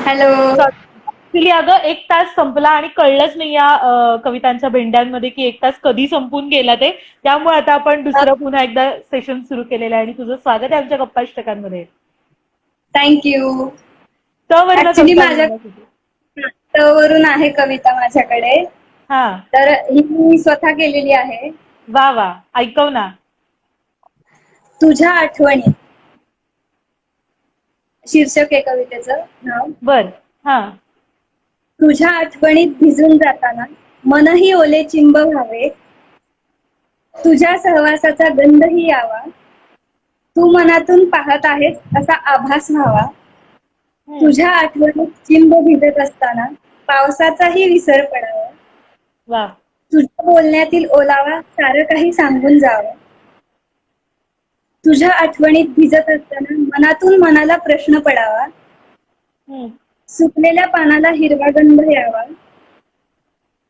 Hello. Actually अगं 1 तास संपला आणि कळलंच नाही या कवितांच्या भेंड्यांमध्ये की 1 तास कधी संपून गेला ते. त्यामुळे आता आपण दुसरं पुन्हा एकदा सेशन सुरू केलेलं आहे आणि तुझं स्वागत आहे आमच्या गप्पाष्टकांमध्ये. थँक्यू. त वरनं ऍक्च्युली कविता माझ्या लिहिण्यासाठी. वरून आहे कविता माझ्याकडे. हा. तर ही मी स्वतः केलेली आहे. वा वा, ऐकव ना. तुझ्या आठवणी शीर्षक आहे कवितेचं नाव. बर. हा. तुझ्या आठवणीत भिजून जाताना मनही ओले चिंब व्हावे, तुझ्या सहवासाचा गंधही यावा, तू मनातून पाहत आहेस असा आभास व्हावा. तुझ्या आठवणीत चिंब भिजत असताना पावसाचाही विसर पडावा, वा. तुझ्या बोलण्यातील ओलावा सारं काही सांगून जावं. तुझ्या आठवणीत भिजत असताना मनातून मनाला प्रश्न पडावा, सुकलेल्या पानाला हिरवा गंध यावा.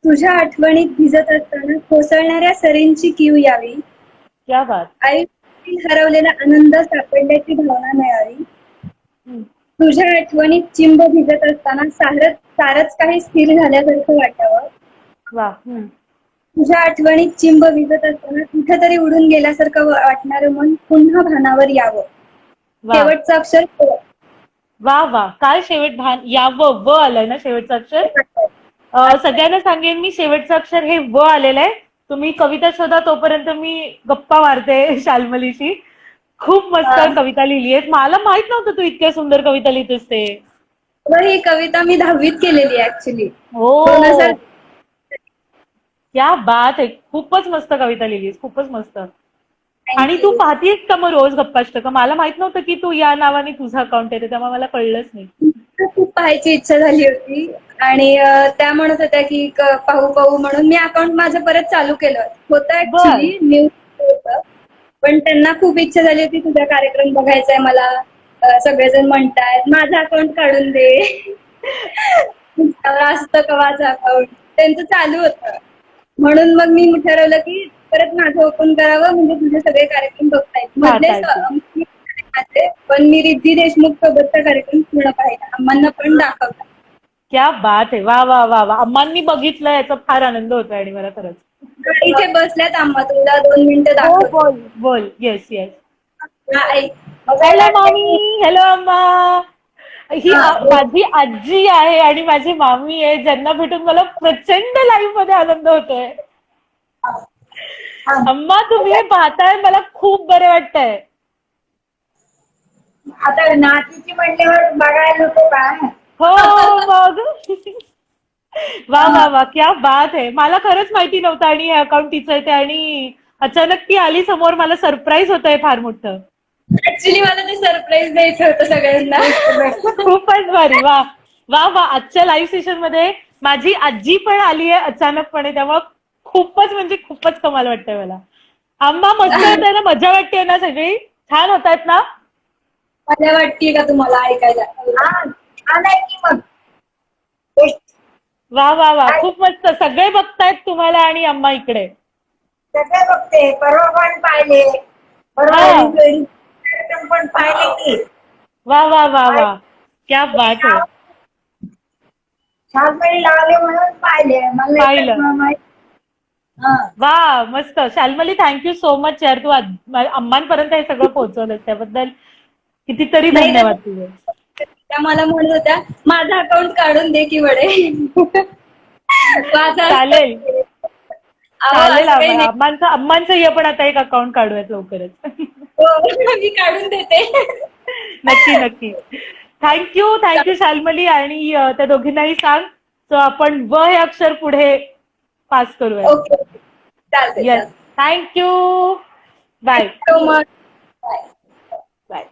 तुझ्या आठवणीत भिजत असताना कोसळणाऱ्या सरींची कीव यावी, क्या बात. आयुष्यातील हरवलेला आनंद सापडल्याची भावना मिळावी. तुझ्या आठवणीत चिंब भिजत असताना सारच काही स्थिर झाल्यासारखं वाटावं. वा. तुझ्या आठवणीत चिंब भिजत असताना कुठेतरी उडून गेल्यासारखं वाटणारं मन पुन्हा भानावर यावं. वा शेवटचं अक्षर वा वा, काय शेवट भान यावं, व आलंय ना शेवटचं अक्षर. सगळ्यांना सांगेन मी, शेवटचं अक्षर हे व आलेलं आहे. तुम्ही कविता शोधा, तोपर्यंत मी गप्पा मारते शाल्मलीशी. खूप मस्त कविता लिहिली आहे. मला माहित नव्हतं तू इतक्या सुंदर कविता लिहितेस ते. ही कविता मी 10वीत केलेली ऍक्च्युली. हो, क्या बात आहे. खूपच मस्त कविता लिहिलीस, खूपच मस्त. आणि तू पाहतीस का मग रोज गप्पाष्टक? मला माहित नव्हतं की तू या नावाने तुझं अकाउंट आहे, त्यामुळे मला कळलंच नाही. खूप पाहायची इच्छा झाली होती आणि त्या म्हणत होत्या की पाहू पाहू म्हणून मी अकाउंट माझं परत चालू केलं होतं. ऍक्च्युली न्यूज होतं, पण त्यांना खूप इच्छा झाली होती तुझा कार्यक्रम बघायचाय मला, सगळेजण म्हणतायत माझं अकाउंट काढून दे. असतं का माझं अकाउंट, त्यांचं चालू होतं. म्हणून मग मी ठरवलं की परत माझं ओपन करावं, म्हणजे तुझे सगळे कार्यक्रम बघतायत. मधले पण मी रिद्धी देशमुख सोबतचा कार्यक्रम पूर्ण पाहिला, अम्मांना पण दाखवला. क्या बात आहे. वा वा वा वा, अम्मांनी बघितलं याचा फार आनंद होतोय आणि मला खरंच. इथे बसल्यात अम्मा, तुला 2 मिनिटं दाखवते. बोल बोल. Yes yes. हॅलो मामी. हॅलो अम्मा. ही माझी आजी आहे आणि माझी मामी आहे, ज्यांना भेटून मला प्रचंड लाईव्ह मध्ये आनंद होतोय. अम्मा, तुम्ही हे पाहताय, मला खूप बरं वाटतंय. आता नातीची म्हणल्यावर बघायला नको काय. हो मग. वा वा वा, क्या बात आहे. मला खरंच माहिती नव्हतं आणि हे अकाउंट तिचं आहे ते, आणि अचानक ती आली समोर, मला सरप्राईज होतंय फार मोठं. ऍक्च्युली मला ते सरप्राईज द्यायचं होतं सगळ्यांना. खूपच भारी. वा वा वा. आजच्या लाईव्ह सेशन मध्ये माझी आजी पण आली आहे अचानकपणे, त्यामुळे खूपच म्हणजे खूपच कमाल वाटतंय मला. अम्मा, मस्त होतंय ना, मजा वाटते ना, सगळी छान होत आहेत ना. मजा वाटते का तुम्हाला ऐकायला? की मग वा वा वा, खूप मस्त. सगळे बघतायत तुम्हाला आणि अम्मा इकडे. सगळे बघते, परवा पण पाहिले, पण पाहिले की. वा वा वा वा, क्या बात आहे. शालमली लावले म्हणून पाहिले पाहिलं. वा, मस्त. शाल्मली, थँक्यू सो मच यार, तू अम्मांपर्यंत हे सगळं पोहोचवलं, त्याबद्दल कितीतरी धन्यवाद तुझे. त्या मला म्हणत होत्या माझं अकाउंट काढून दे की वडे. चालेल चालेल. अम्मांचं हे पण आता एक अकाउंट काढूयात लवकरच. मी काढून देते. नक्की नक्की. थँक्यू शाल्मली. आणि त्या दोघींनाही सांग, सो आपण व हे अक्षर पुढे पास करूया. ओके, चालते. Yes, thank you. Bye bye. Bye.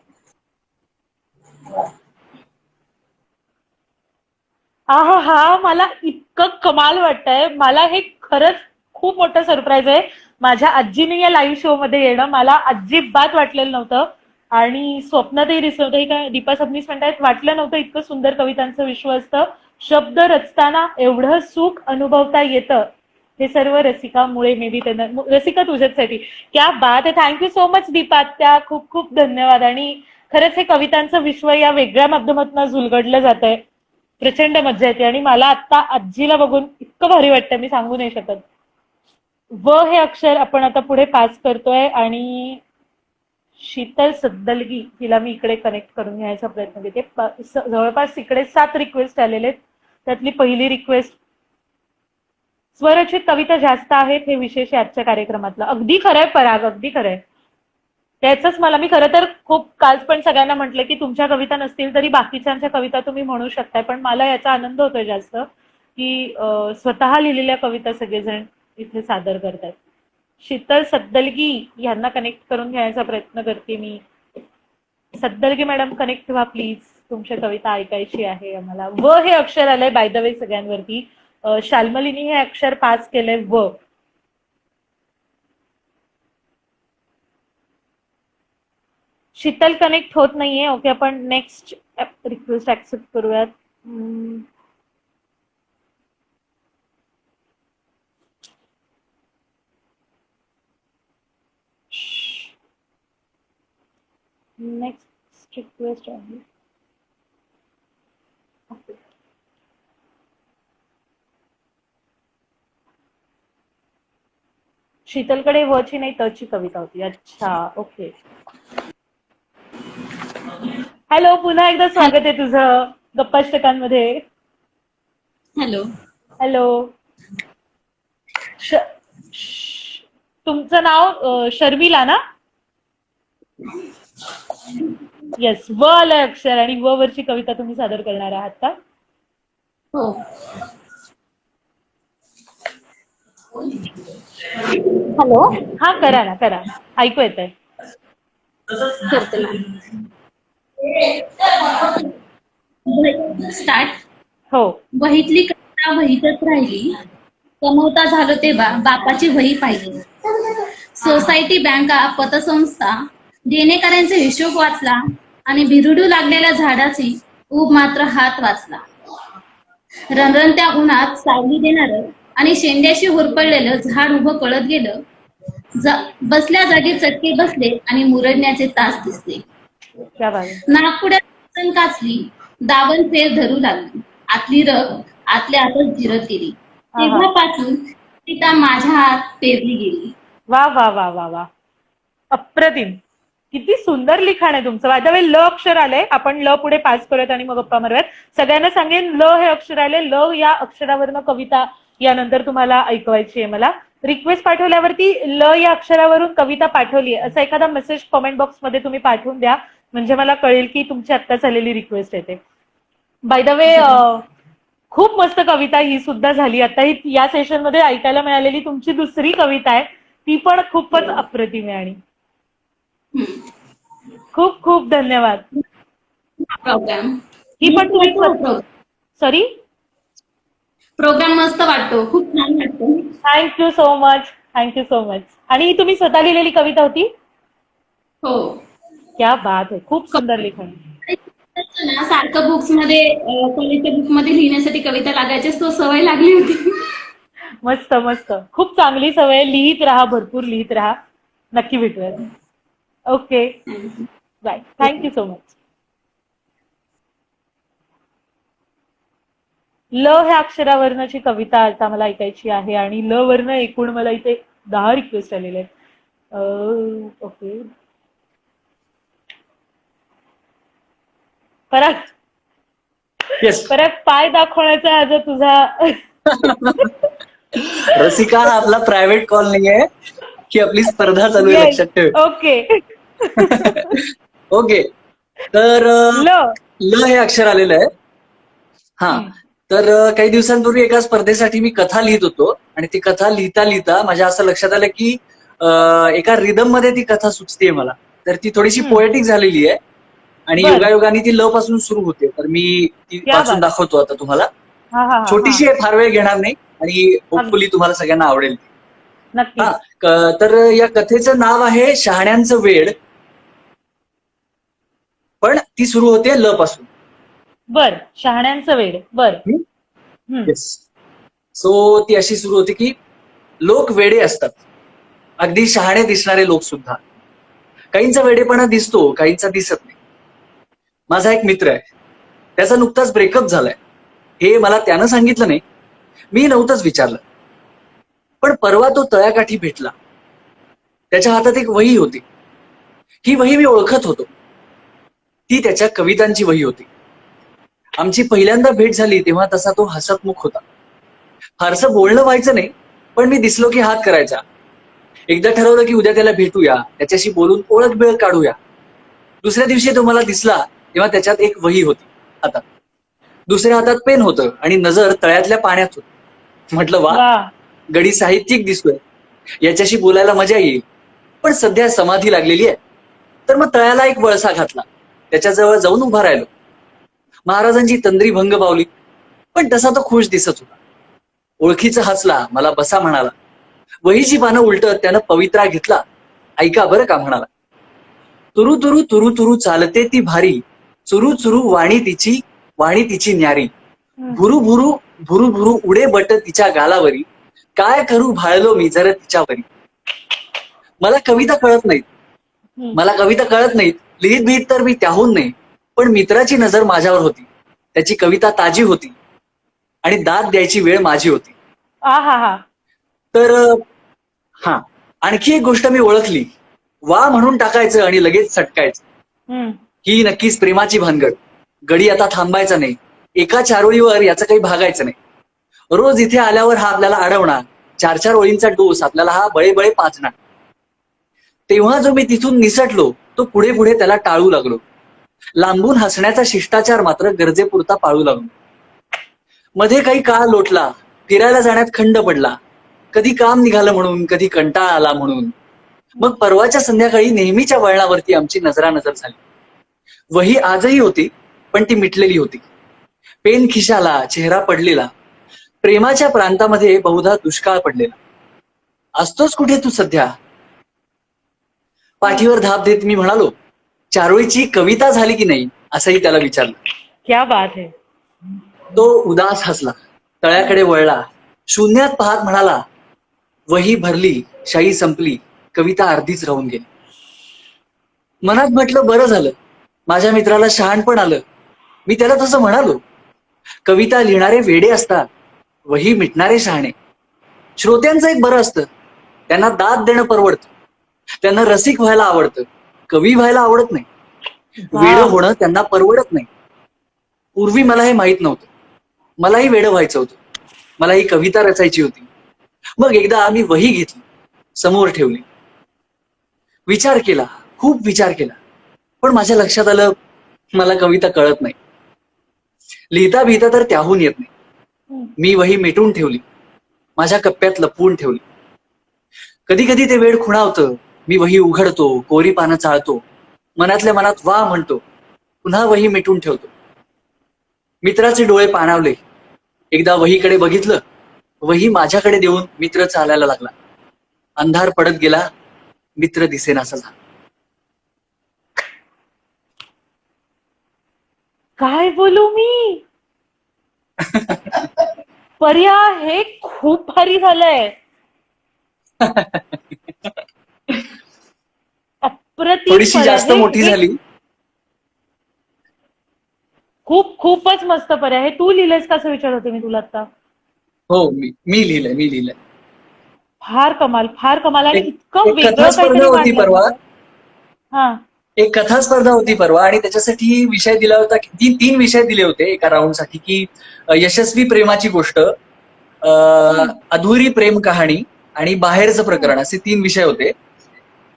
हा, मला इतकं कमाल वाटतंय. मला हे खरंच खूप मोठं सरप्राईज आहे. माझ्या आजीने या लाईव्ह शो मध्ये येणं मला अजिबात वाटलेलं नव्हतं, आणि स्वप्नातही दिसत काय दीपा सबनीस म्हणतायत, वाटलं नव्हतं इतकं सुंदर कवितांचं विश्व असतं. शब्द रचताना एवढं सुख अनुभवता येतं, हे सर्व रसिकामुळे. मे बी त्यांना, रसिका तुझ्यासाठी. क्या बात आहे. Thank you so much Deepa. त्या खूप खूप धन्यवाद. आणि खरंच हे कवितांचं विश्व या वेगळ्या माध्यमातून झुलगडलं जात आहे. प्रचंड मजा येते आणि मला आता आजीला बघून इतकं भारी वाटतं, मी सांगू नाही शकत. व हे अक्षर आपण आता पुढे पास करतोय आणि शीतल सद्दलगी हिला मी इकडे कनेक्ट करून घ्यायचा प्रयत्न करते. जवळपास इकडे 7 रिक्वेस्ट आलेले आहेत. त्यातली पहिली रिक्वेस्ट, स्वरचित कविता जास्त आहेत हे विशेष आहे आजच्या कार्यक्रमातलं. अगदी खरंय पराग, अगदी खरंय. त्याच मी खरं तर खूप काल पण सगळ्यांना म्हटलं की तुमच्या कविता नसतील तरी बाकीच्यांच्या कविता तुम्ही म्हणू शकताय, पण मला याचा आनंद होतोय जास्त की स्वतः लिहिलेल्या कविता सगळेजण इथे सादर करतात. शीतल सद्दलगी यांना कनेक्ट करून घ्यायचा प्रयत्न करते मी. सद्दलगी मॅडम कनेक्ट व्हा प्लीज, तुमच्या कविता ऐकायची आहे आम्हाला. व हे अक्षर आलंय बाय द वे सगळ्यांवरती. शाल्मलीनी हे अक्षर पास केलंय व. शीतल कनेक्ट होत नाहीये. ओके, आपण नेक्स्ट रिक्वेस्ट ऍक्सेप्ट करूयात. नेक्स्ट रिक्वेस्ट आहे शीतलकडे वची नाही तची कविता होती. अच्छा, ओके. हॅलो, पुन्हा एकदा स्वागत आहे तुझं गप्पाष्टकांमध्ये. हॅलो. हॅलो. तुमचं नाव शर्मिला ना? येस, व आलंय अक्षर आणि व वरची कविता तुम्ही सादर करणार आहात का? हो. हॅलो. हा, करा ना, करा. ऐकू येत आहे. करते ना. स्टार्ट. हो. वहीतली कविता वहीतच राहिली, कमवता झालं तेव्हा बापाची वही पाहिली. सोसायटी, बँका, पतसंस्था, देणेकऱ्यांचा हिशोब वाचला आणि भिरुडू लागलेल्या झाडाची ऊब मात्र हात वाचला. रणरणत्या उन्हात सावली देणार आणि शेंड्याशी हुरपळलेलं झाड उभं कळत गेलं. बसल्या जागी चटके बसले आणि मुरडण्याचे तास दिसले. नागपुड्यात काचली, दावण फेर धरू लागली. आतली रग आतल्या आतच जिरत गेली. तेव्हापासून सीता माझ्या हात पेरली गेली. वा वा वा वा वा, अप्रतिम. किती सुंदर लिखाण आहे तुमचं. माझ्या ल अक्षर आलंय, आपण ल पुढे पास करूयात आणि मग गप्पा मारूयात. सगळ्यांना सांगेन ल हे अक्षर आले. ल या अक्षरावरनं कविता यानंतर तुम्हाला ऐकवायची आहे मला. रिक्वेस्ट पाठवल्यावरती ल या अक्षरावरून कविता पाठवली आहे असा एखादा मेसेज कमेंट बॉक्स मध्ये तुम्ही पाठवून द्या, म्हणजे मला कळेल की तुमची आत्ताच आलेली रिक्वेस्ट येते. बाय द वे, खूप मस्त कविता ही सुद्धा झाली. आता ही या सेशन मध्ये ऐकायला मिळालेली तुमची दुसरी कविता आहे, ती पण खूपच अप्रतिम आहे. आणि खूप खूप धन्यवाद. प्रोग्राम ही पण तुम्ही, सॉरी, प्रोग्राम मस्त वाटतो, खूप छान वाटतो. Thank you so much, thank you so much. आणि ही तुम्ही स्वतः लिहिलेली कविता होती? हो. क्या बात आहे, खूप सुंदर लिखाण. सारखं बुक्स मध्ये, कॉलेजच्या बुक मध्ये लिहिण्यासाठी कविता लागायचीच, तो सवय लागली होती. मस्त मस्त, खूप चांगली सवय. लिहित राहा, भरपूर लिहित राहा. नक्की भेटूयात. Okay, bye. Thank you so much. ल ह्या अक्षरावरची कविता आता मला ऐकायची आहे आणि ल वरनं एकूण मला इथे 10 रिक्वेस्ट आलेले आहेत. ओके, परत परत पाय दाखवण्याचा हा जो तुझा रसिका, हा आपला प्रायव्हेट कॉल नाही आहे की आपली स्पर्धा चालू आहे, लक्षात ठेव. ओके. ओके, तर ल हे अक्षर आलेलं आहे. हा, तर काही दिवसांपूर्वी एका स्पर्धेसाठी मी कथा लिहित होतो आणि ती कथा लिहिता लिहिता माझ्या असं लक्षात आलं की एका रिदम मध्ये ती कथा सुचतेय मला. तर ती थोडीशी पोएटिक झालेली आहे आणि योगायोगाने ती ल पासून सुरू होते. तर मी ती वाचून दाखवतो आता तुम्हाला. छोटीशी आहे, फार वेळ घेणार नाही आणि होपफुली तुम्हाला सगळ्यांना आवडेल. हा, तर या कथेचं नाव आहे शहाण्यांचं वेड, पण ती सुरू होते ल पासून. बर, शहाण्यांचं वेड. बर. सो ती अशी सुरू होते की लोक वेडे असतात, अगदी शहाणे दिसणारे लोक सुद्धा. काहींचा वेडेपणा दिसतो, काहींचा दिसत नाही. माझा एक मित्र आहे, त्याचा नुकताच ब्रेकअप झालाय. हे मला त्यानं सांगितलं नाही, मी नव्हतंच विचारलं. पण परवा तो तळ्याकाठी भेटला. त्याच्या हातात एक वही होती. ही वही मी ओळखत होतो. ती त्याच्या कवितांची वही होती. आमची पहिल्यांदा भेट झाली तेव्हा तसा तो हसतमुख होता. फारसं बोलणं व्हायचं नाही, पण मी दिसलो की हात करायचा. एकदा ठरवलं की उद्या त्याला भेटूया, त्याच्याशी बोलून ओळख बिळख काढूया. दुसऱ्या दिवशी तो मला दिसला तेव्हा त्याच्यात एक वही होती हातात. दुसऱ्या हातात पेन होतं आणि नजर तळ्यातल्या पाण्यात होती. म्हटलं वा, वा. गडी साहित्यिक दिसतोय, याच्याशी बोलायला मजा येईल. पण सध्या समाधी लागलेली आहे. तर मग तळ्याला एक वळसा घातला. त्याच्याजवळ जाऊन उभा राहिलो. महाराजांची तंद्री भंग पावली, पण तसा तो खुश दिसत होता. ओळखीचा हसला, मला बसा म्हणाला. वहीची पानं उलटत त्यानं पवित्रा घेतला. ऐका बरं का म्हणाला. तुरु तुरु तुरु तुरु चालते ती भारी, चुरू चुरू वाणी तिची न्यारी. भुरू भुरू भुरू भुरू उडे बट तिच्या गालावरी, काय करू भाळलो मी जर तिच्यावरी. मला कविता कळत नाहीत, लिहित भीत तर मी त्याहून नाही. पण मित्राची नजर माझ्यावर होती. त्याची कविता ताजी होती आणि दाद द्यायची वेळ माझी होती. हा. तर हा, आणखी एक गोष्ट मी ओळखली. वा म्हणून टाकायचं आणि लगेच सटकायचं, ही नक्कीच प्रेमाची भानगड. गडी आता थांबायचा नाही. एका चारोळीवर याचं काही भागायचं नाही. रोज इथे आल्यावर हा आपल्याला अडवणार. 4-4 ओळींचा डोस आपल्याला हा बळे पाचणार. तेव्हा जो मी तिथून निसटलो, तो पुढे पुढे त्याला टाळू लागलो. लांबून हसण्याचा शिष्टाचार मात्र गरजेपुरता पाळू लागलो. मध्ये काही काळ लोटला. फिरायला जाण्यात खंड पडला. कधी काम निघालं म्हणून, कधी कंटाळा आला म्हणून. मग परवाच्या संध्याकाळी नेहमीच्या वळणावरती आमची नजरानजर झाली. वही आजही होती, पण ती मिटलेली होती. पेन खिशाला, चेहरा पडलेला. प्रेमाच्या प्रांतामध्ये बहुधा दुष्काळ पडलेला. असतोच कुठे तू सध्या. पाठीवर धाप देत मी म्हणालो, चारोळीची कविता झाली की नाही असंही त्याला विचारलं. क्या बात है. तो उदास हसला, तळ्याकडे वळला, शून्यात पाहत म्हणाला, वही भरली, शाई संपली, कविता अर्धीच राहून गेली. मनात म्हटलं बरं झालं, माझ्या मित्राला शहाणपण आलं. मी त्याला तसं म्हणालो. कविता लिहिणारे वेडे असतात, वही मिटणारे शहाणे. श्रोत्यांचं एक बरं असतं, त्यांना दाद देणं परवडतं. त्यांना रसिक व्हायला आवडतं, कवी व्हायला आवडत नाही. वेडं होणं त्यांना परवडत नाही. पूर्वी मला हे माहित नव्हतं. मलाही वेडं व्हायचं होतं. मलाही कविता रचायची होती. मग एकदा आम्ही वही घेतली, समोर ठेवली. विचार केला, खूप विचार केला. पण माझ्या लक्षात आलं, मला कविता कळत नाही. लिहिता भीता तर त्याहून येत नाही. मी वही मिटून ठेवली, माझ्या कप्प्यात लपवून ठेवली. कधी कधी ते वेळ खुणावतं. मी वही उघडतो, कोरी पानं चाळतो, मनातल्या मनात वा म्हणतो, पुन्हा वही मिटून ठेवतो. मित्राचे डोळे पाणावले. एकदा वहीकडे बघितलं, वही माझ्याकडे देऊन मित्र चालायला लागला. अंधार पडत गेला, मित्र दिसेनासा झाला. काय बोलू मी. पर्या, हे खूप भारी झालंय. अप्रतिम. थोडीशी जास्त मोठी झाली. खूपच मस्त. पर्या, हे तू लिहिलंयस कसं विचार होते मी तुला आता. हो, मी लिहिलंय. फार कमाल आणि इतकं एक वेगळं कथा स्पर्धा होती काहीतरी परवा. हा. एक कथा स्पर्धा होती परवा आणि त्याच्यासाठी विषय दिला होता की 3 विषय दिले होते एका राऊंडसाठी, की यशस्वी प्रेमाची गोष्ट, अधुरी प्रेम कहाणी आणि बाहेरचं प्रकरण, असे 3 विषय होते.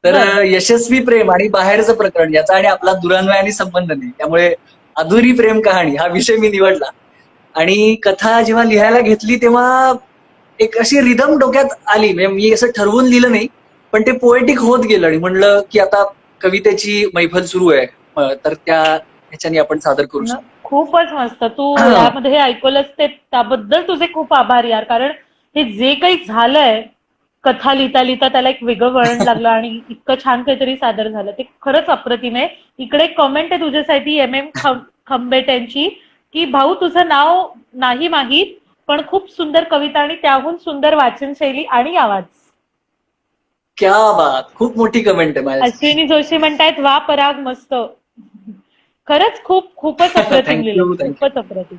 तर यशस्वी प्रेम आणि बाहेरचं प्रकरण याचा आणि आपला दुरान्वयाने संबंध नाही, त्यामुळे अधुरी प्रेम कहाणी हा विषय मी निवडला. आणि कथा जेव्हा लिहायला घेतली तेव्हा एक अशी रिदम डोक्यात आली. म्हणजे मी असं ठरवून लिहिलं नाही, पण ते पोएटिक होत गेलं आणि म्हणलं की आता कवितेची मैफल सुरू आहे, तर ह्याच्याने आपण सादर करू शकतो. खूपच मस्त. तू यामध्ये हे ऐकलंच ते त्याबद्दल तुझे खूप आभार यार. कारण हे जे काही झालंय, कथा लिहिता त्याला एक वेगळं वळण लागलं आणि इतकं छान काहीतरी सादर झालं, ते खरंच अप्रतिम आहे. इकडे एक कमेंट आहे तुझ्यासाठी MM खंबेट यांची, की भाऊ तुझं नाव नाही माहीत, पण खूप सुंदर कविता आणि त्याहून सुंदर वाचन शैली आणि आवाज. क्या बात, खूप मोठी कमेंट आहे माझ्या. अश्विनी जोशी म्हणतायत, वा पराग मस्त. खरंच खूपच अप्रतिम लिहिलं, खूपच अप्रतिम.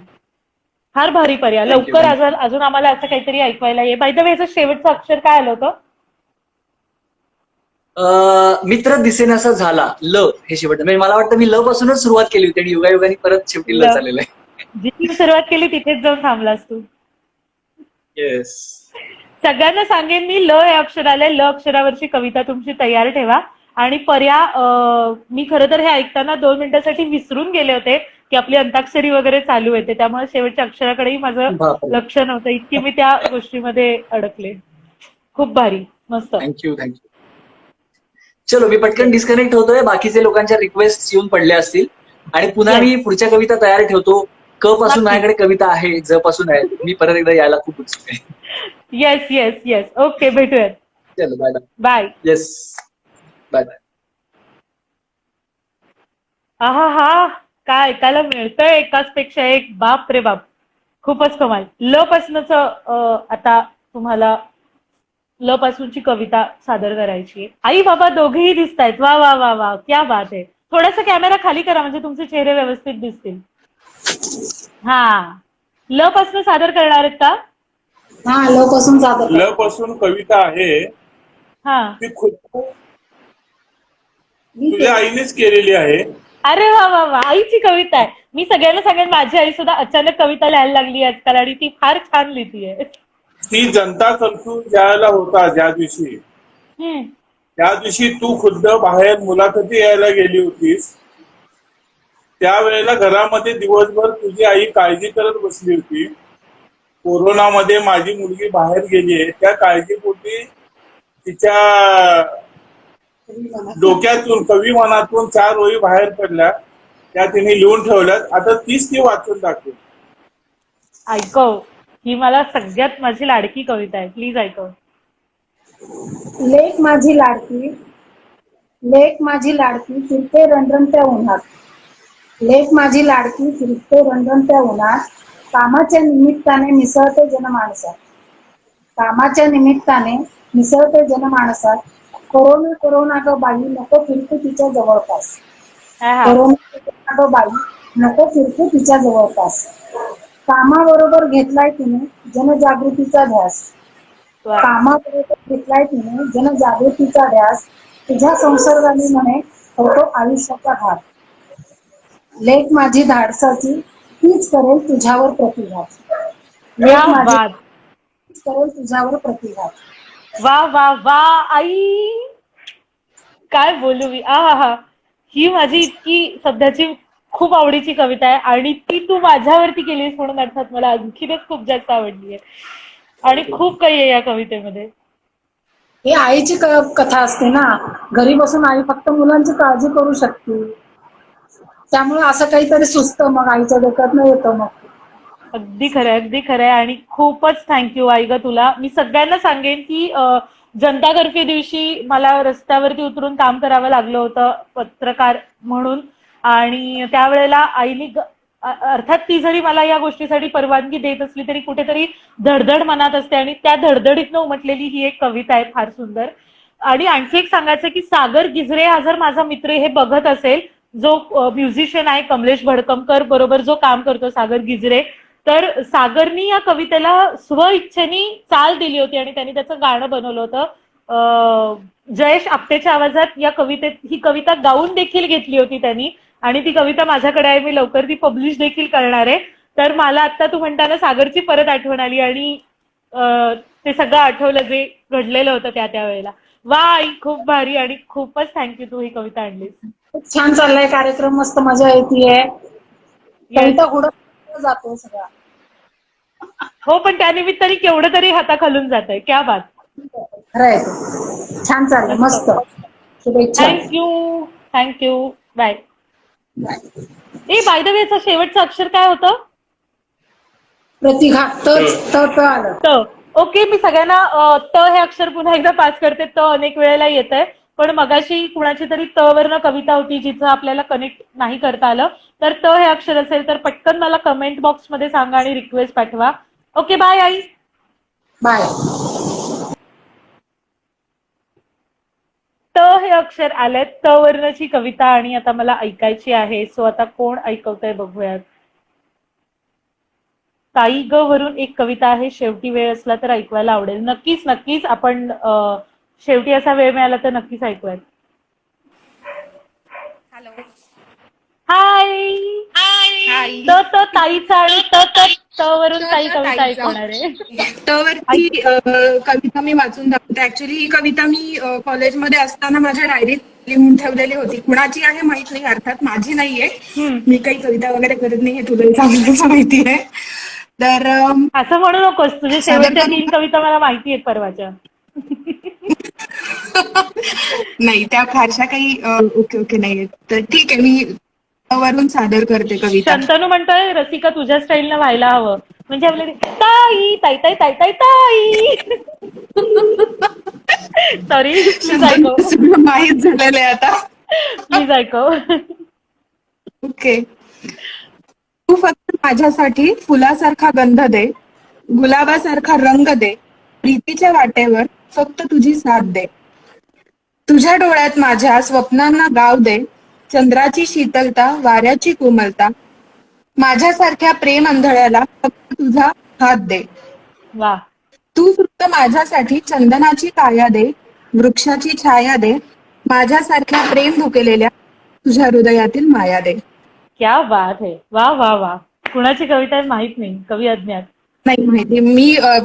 फार भारी पर्याय. Thank you, लवकर thank you. अजून आम्हाला असं काहीतरी ऐकवायला ये. बाय द वे, याचं शेवटचं अक्षर काय आलं होतं? मित्र दिसेनासा झाला. ल हे शेवट. म्हणजे मला वाटतं मी ल पासूनच सुरुवात केली होती आणि योगायोगाने परत शेवटी ल चाललेलं आहे. जिथे सुरुवात केली तिथेच जाऊन थांबलास तू. येस. सगळ्यांना सांगेन मी, ल हे अक्षर आलंय. ल अक्षरावरची कविता तुमची तयार ठेवा. आणि मी खरं तर हे ऐकताना 2 मिनिटांसाठी विसरून गेले होते की आपली अंताक्षरी वगैरे चालू येते, त्यामुळे शेवटच्या अक्षराकडेही माझं बापरे. लक्ष नव्हतं, इतकी मी त्या गोष्टीमध्ये अडकले. खूप भारी, मस्त. थँक्यू. चलो, मी पटकन डिस्कनेक्ट होतोय. बाकीचे लोकांच्या रिक्वेस्ट येऊन पडल्या असतील आणि पुन्हा Yes. मी पुढच्या कविता तयार ठेवतो. क पासून माझ्याकडे कविता आहे, ज पासून आहे. मी परत एकदा यायला खूप उत्सुक आहे. Yes yes yes. ओके, भेटूयात. चलो, bye bye. Bye. Yes, bye bye. हा, काय ऐकायला मिळतंय एकाच पेक्षा एक. बाप रे बाप, खूपच कमाल. ल पासूनच आता तुम्हाला ल पासूनची कविता सादर करायची आहे. आई बाबा दोघेही दिसत आहेत. वा वा वा वा, क्या बात आहे. थोडासा कॅमेरा खाली करा म्हणजे तुमचे चेहरे व्यवस्थित दिसतील. हा, ल पासून सादर करणार आहेत का? हा, ल पासून सादर ल पासून कविता आहे, हा. ती खुद तुझ्या आईनेच केलेली आहे. अरे वा वा वा, आईची कविता आहे. मी सगळ्यांना सांगेन, माझी आई सुद्धा अचानक कविता लिहायला लागली आजकाल आणि ती फार छान लिहितीये. ती जनता कर्फ्यू ज्याला होता ज्या दिवशी, त्या दिवशी तू खुद्द बाहेर मुलाखती यायला गेली होतीस. त्यावेळेला घरामध्ये दिवसभर तुझी आई काळजी करत बसली होती. कोरोनामध्ये माझी मुलगी बाहेर गेलीये, त्या काळजीपोटी तिच्या डोक्यातून, कवी मनातून 4 ओळी बाहेर पडल्या, त्या तिने लिहून ठेवल्यात. आता तीच ती वाचून दाखव. ऐकव, ही मला सगळ्यात माझी लाडकी कविता आहे. प्लीज ऐकव. लेक माझी लाडकी, लेक माझी लाडकी फिरते रणरणत्या उन्हात. लेक माझी लाडकी फिरते रणरणत्या उन्हात. कामाच्या निमित्ताने मिसळते जनमानसात. कामाच्या निमित्ताने मिसळते जनमानसात. कोरोना कोरोना ग बाई नको फिरते तिच्या जवळपास. कोरोना ग बाई नको फिरते तिच्या जवळपास. कामाबरोबर घेतलाय तिने जनजागृतीचा ध्यास. कामाबरोबर घेतलाय तिने जनजागृतीचा ध्यास. तुझ्या संसर्गाने म्हणे होतो आयुष्याचा घात. लेक माझी धाडसाची तीच करेल तुझ्यावर प्रतिघात. लेक माझी तीच करेल तुझ्यावर प्रतिघात. वा वा वा, आई काय बोलू मी. हा, ही माझी इतकी सध्याची खूप आवडीची कविता आहे आणि ती तू माझ्यावरती केलीस म्हणून अर्थात मला आणखीनच खूप जास्त आवडली आहे. आणि खूप काही आहे या कवितेमध्ये. ही आईची कथा असते ना. घरी बसून आई फक्त मुलांची काळजी करू शकते, त्यामुळे असं काहीतरी सुचतं, मग आईच्या डोक्यात येतं. मग अगदी खरंय. आणि खूपच थँक्यू आई ग तुला. मी सगळ्यांना सांगेन की जनता कर्फ्यू दिवशी मला रस्त्यावरती उतरून काम करावं लागलं होतं पत्रकार म्हणून. आणि त्यावेळेला आईने, अर्थात ती जरी मला या गोष्टीसाठी परवानगी देत असली तरी कुठेतरी धडधड मनात असते आणि त्या धडधडीतनं उमटलेली ही एक कविता आहे, फार सुंदर. आणि आणखी एक सांगायचं की सागर गिजरे हा जर माझा मित्र हे बघत असेल, जो म्युझिशियन आहे, कमलेश भडकमकर बरोबर जो काम करतो सागर गिजरे, तर सागरनी या कवितेला स्वइच्छेने चाल दिली होती आणि त्यांनी त्याचं गाणं बनवलं होतं. जयेश आपटेच्या आवाजात ही कविता गाऊन देखील घेतली होती त्यांनी आणि ती कविता माझ्याकडे आहे. मी लवकर ती पब्लिश देखील करणार आहे. तर मला आता तू म्हणताना सागरची परत आठवण आली आणि ते सगळं आठवलं जे घडलेलं होतं त्यावेळेला. वा आई, खूप भारी आणि खूपच थँक्यू, तू ही कविता आणलीस. खूप छान चाललाय कार्यक्रम, मस्त मजा येते. कविता उडत जातो सगळा. हो, पण त्यानिमित्ताने केवढं तरी हाताखालून जात आहे. क्या बात. खरंय, छान चाललंय, मस्त. शुभेच्छा. Thank you. Bye. Bye the way, शेवटचं अक्षर काय होतं? प्रतिघात. त आलं. त. ओके, मी सगळ्यांना त हे अक्षर पुन्हा एकदा पास करते. त अनेक वेळेला येत आहे, पण मगाशी कुणाची तरी त वरनं कविता होती जिचं आपल्याला कनेक्ट नाही करता आलं. तर त हे अक्षर असेल तर पटकन मला कमेंट बॉक्स मध्ये सांगा आणि रिक्वेस्ट पाठवा. ओके, बाय आई. बाय. त हे अक्षर आलंय, त वर्णची कविता आणि आता मला ऐकायची आहे. सो आता कोण ऐकवतंय बघूयात. ताई ग वरून एक कविता आहे, शेवटी वेळ असला तर ऐकवायला आवडेल. नक्कीच नक्कीच आपण शेवटी असा वेळ मिळाला तर नक्कीच ऐकूयात. हॅलो. हाय. हाय. ताईचा आणि त वरून ताई कविता ऐकवणार आहे. वरती कविता मी वाचून दाखवते. ऍक्च्युली ही कविता मी कॉलेजमध्ये असताना माझ्या डायरीत लिहून ठेवलेली होती. कुणाची आहे माहित नाही, अर्थात माझी नाहीये. मी काही कविता वगैरे करत नाहीये, तुला चांगलंच माहिती आहे. तर असं म्हणू नकोस, तुझ्या शेवटच्या 3 कविता मला माहिती आहेत परवाच्या. नाही, त्या फारशा काही ओके नाहीये. तर ठीक आहे, मी वरून सादर करते कविता. शंतनू म्हणतोय रसिका तुझ्या स्टाईलनं व्हायला हवं, म्हणजे आपल्याला ताई ताई ताई ताई ताई ताई. सॉरी, सगळं माहित झालेलं आहे आता. प्लीज ऐकव. ओके. तू फक्त माझ्यासाठी फुलासारखा गंध दे, गुलाबासारखा रंग दे, प्रीतीच्या वाटेवर फक्त तुझी साथ दे. तुझ्या डोळ्यात माझ्या स्वप्नांना गाव दे, चंद्राची शीतलता, वाऱ्याची कोमलता, माझ्यासारख्या प्रेम अंधळ्याला फक्त तुझा हात दे. वा. तू फक्त माझ्यासाठी चंदनाची काया दे, वृक्षाची छाया दे, माझ्यासारख्या प्रेम भुकेलेल्या तुझ्या हृदयातील माया दे. क्या बात है. वा वा वा. कुणाची कविता आहे माहित नाही, कवी अज्ञात. नाही माहिती.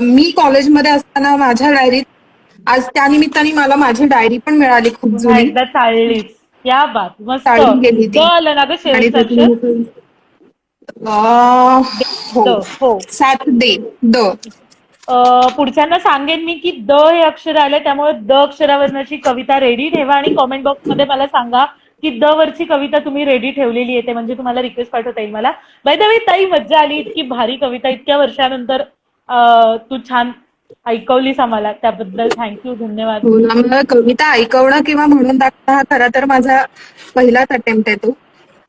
मी कॉलेजमध्ये असताना माझ्या डायरीत, आज त्यानिमित्ताने मला माझी डायरी पण मिळाली खूप जुनी. एकदा चाललीच. क्या बात. मस्त. चालून गेली ती. आलं ना ग शेवटचं अक्षर. हो. साथ दे. द. पुढच्यांना सांगेन मी की द हे अक्षर आले, त्यामुळे द अक्षरावरची कविता रेडी ठेवा आणि कॉमेंट बॉक्स मध्ये मला सांगा की द वरची कविता तुम्ही रेडी ठेवलेली आहे, ते म्हणजे तुम्हाला रिक्वेस्ट पाठवता येईल मला. बाय द वे ताई, मज्जा आली. इतकी भारी कविता इतक्या वर्षानंतर तू छान ऐकवलीस आम्हाला, त्याबद्दल थँक्यू, धन्यवाद. मला कविता ऐकवणं किंवा म्हणून दाखवणं हा खरं तर माझा पहिलाच अटेम्प्ट आहे तो.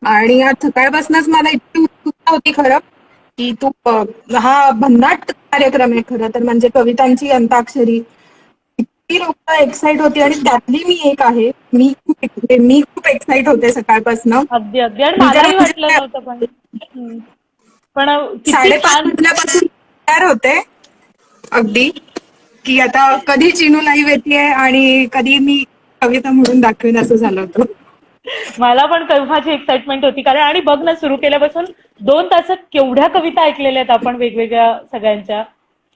आणि आज सकाळपासूनच मला इतकी उत्सुकता होती खरं की तू, हा भन्नाट कार्यक्रम आहे खरं तर, म्हणजे कवितांची अंताक्षरी. इतकी लोक एक्साइट होती आणि त्यातली मी एक आहे. मी खूप एक्साइट होते सकाळपासून. अगदी अगदी. आणि मलाही वाटलं नव्हतं पण किती 5:30 वाजल्यापासून तयार होते अगदी, की आता कधी चिनू लाईव्ह येते आणि कधी मी कविता म्हणून दाखवेन, असं झालं होतं. मला पण माझी एक्साइटमेंट होती, कारण आणि बघ ना, सुरू केल्यापासून 2 तासात केवढ्या कविता ऐकलेल्या आहेत आपण वेगवेगळ्या सगळ्यांच्या.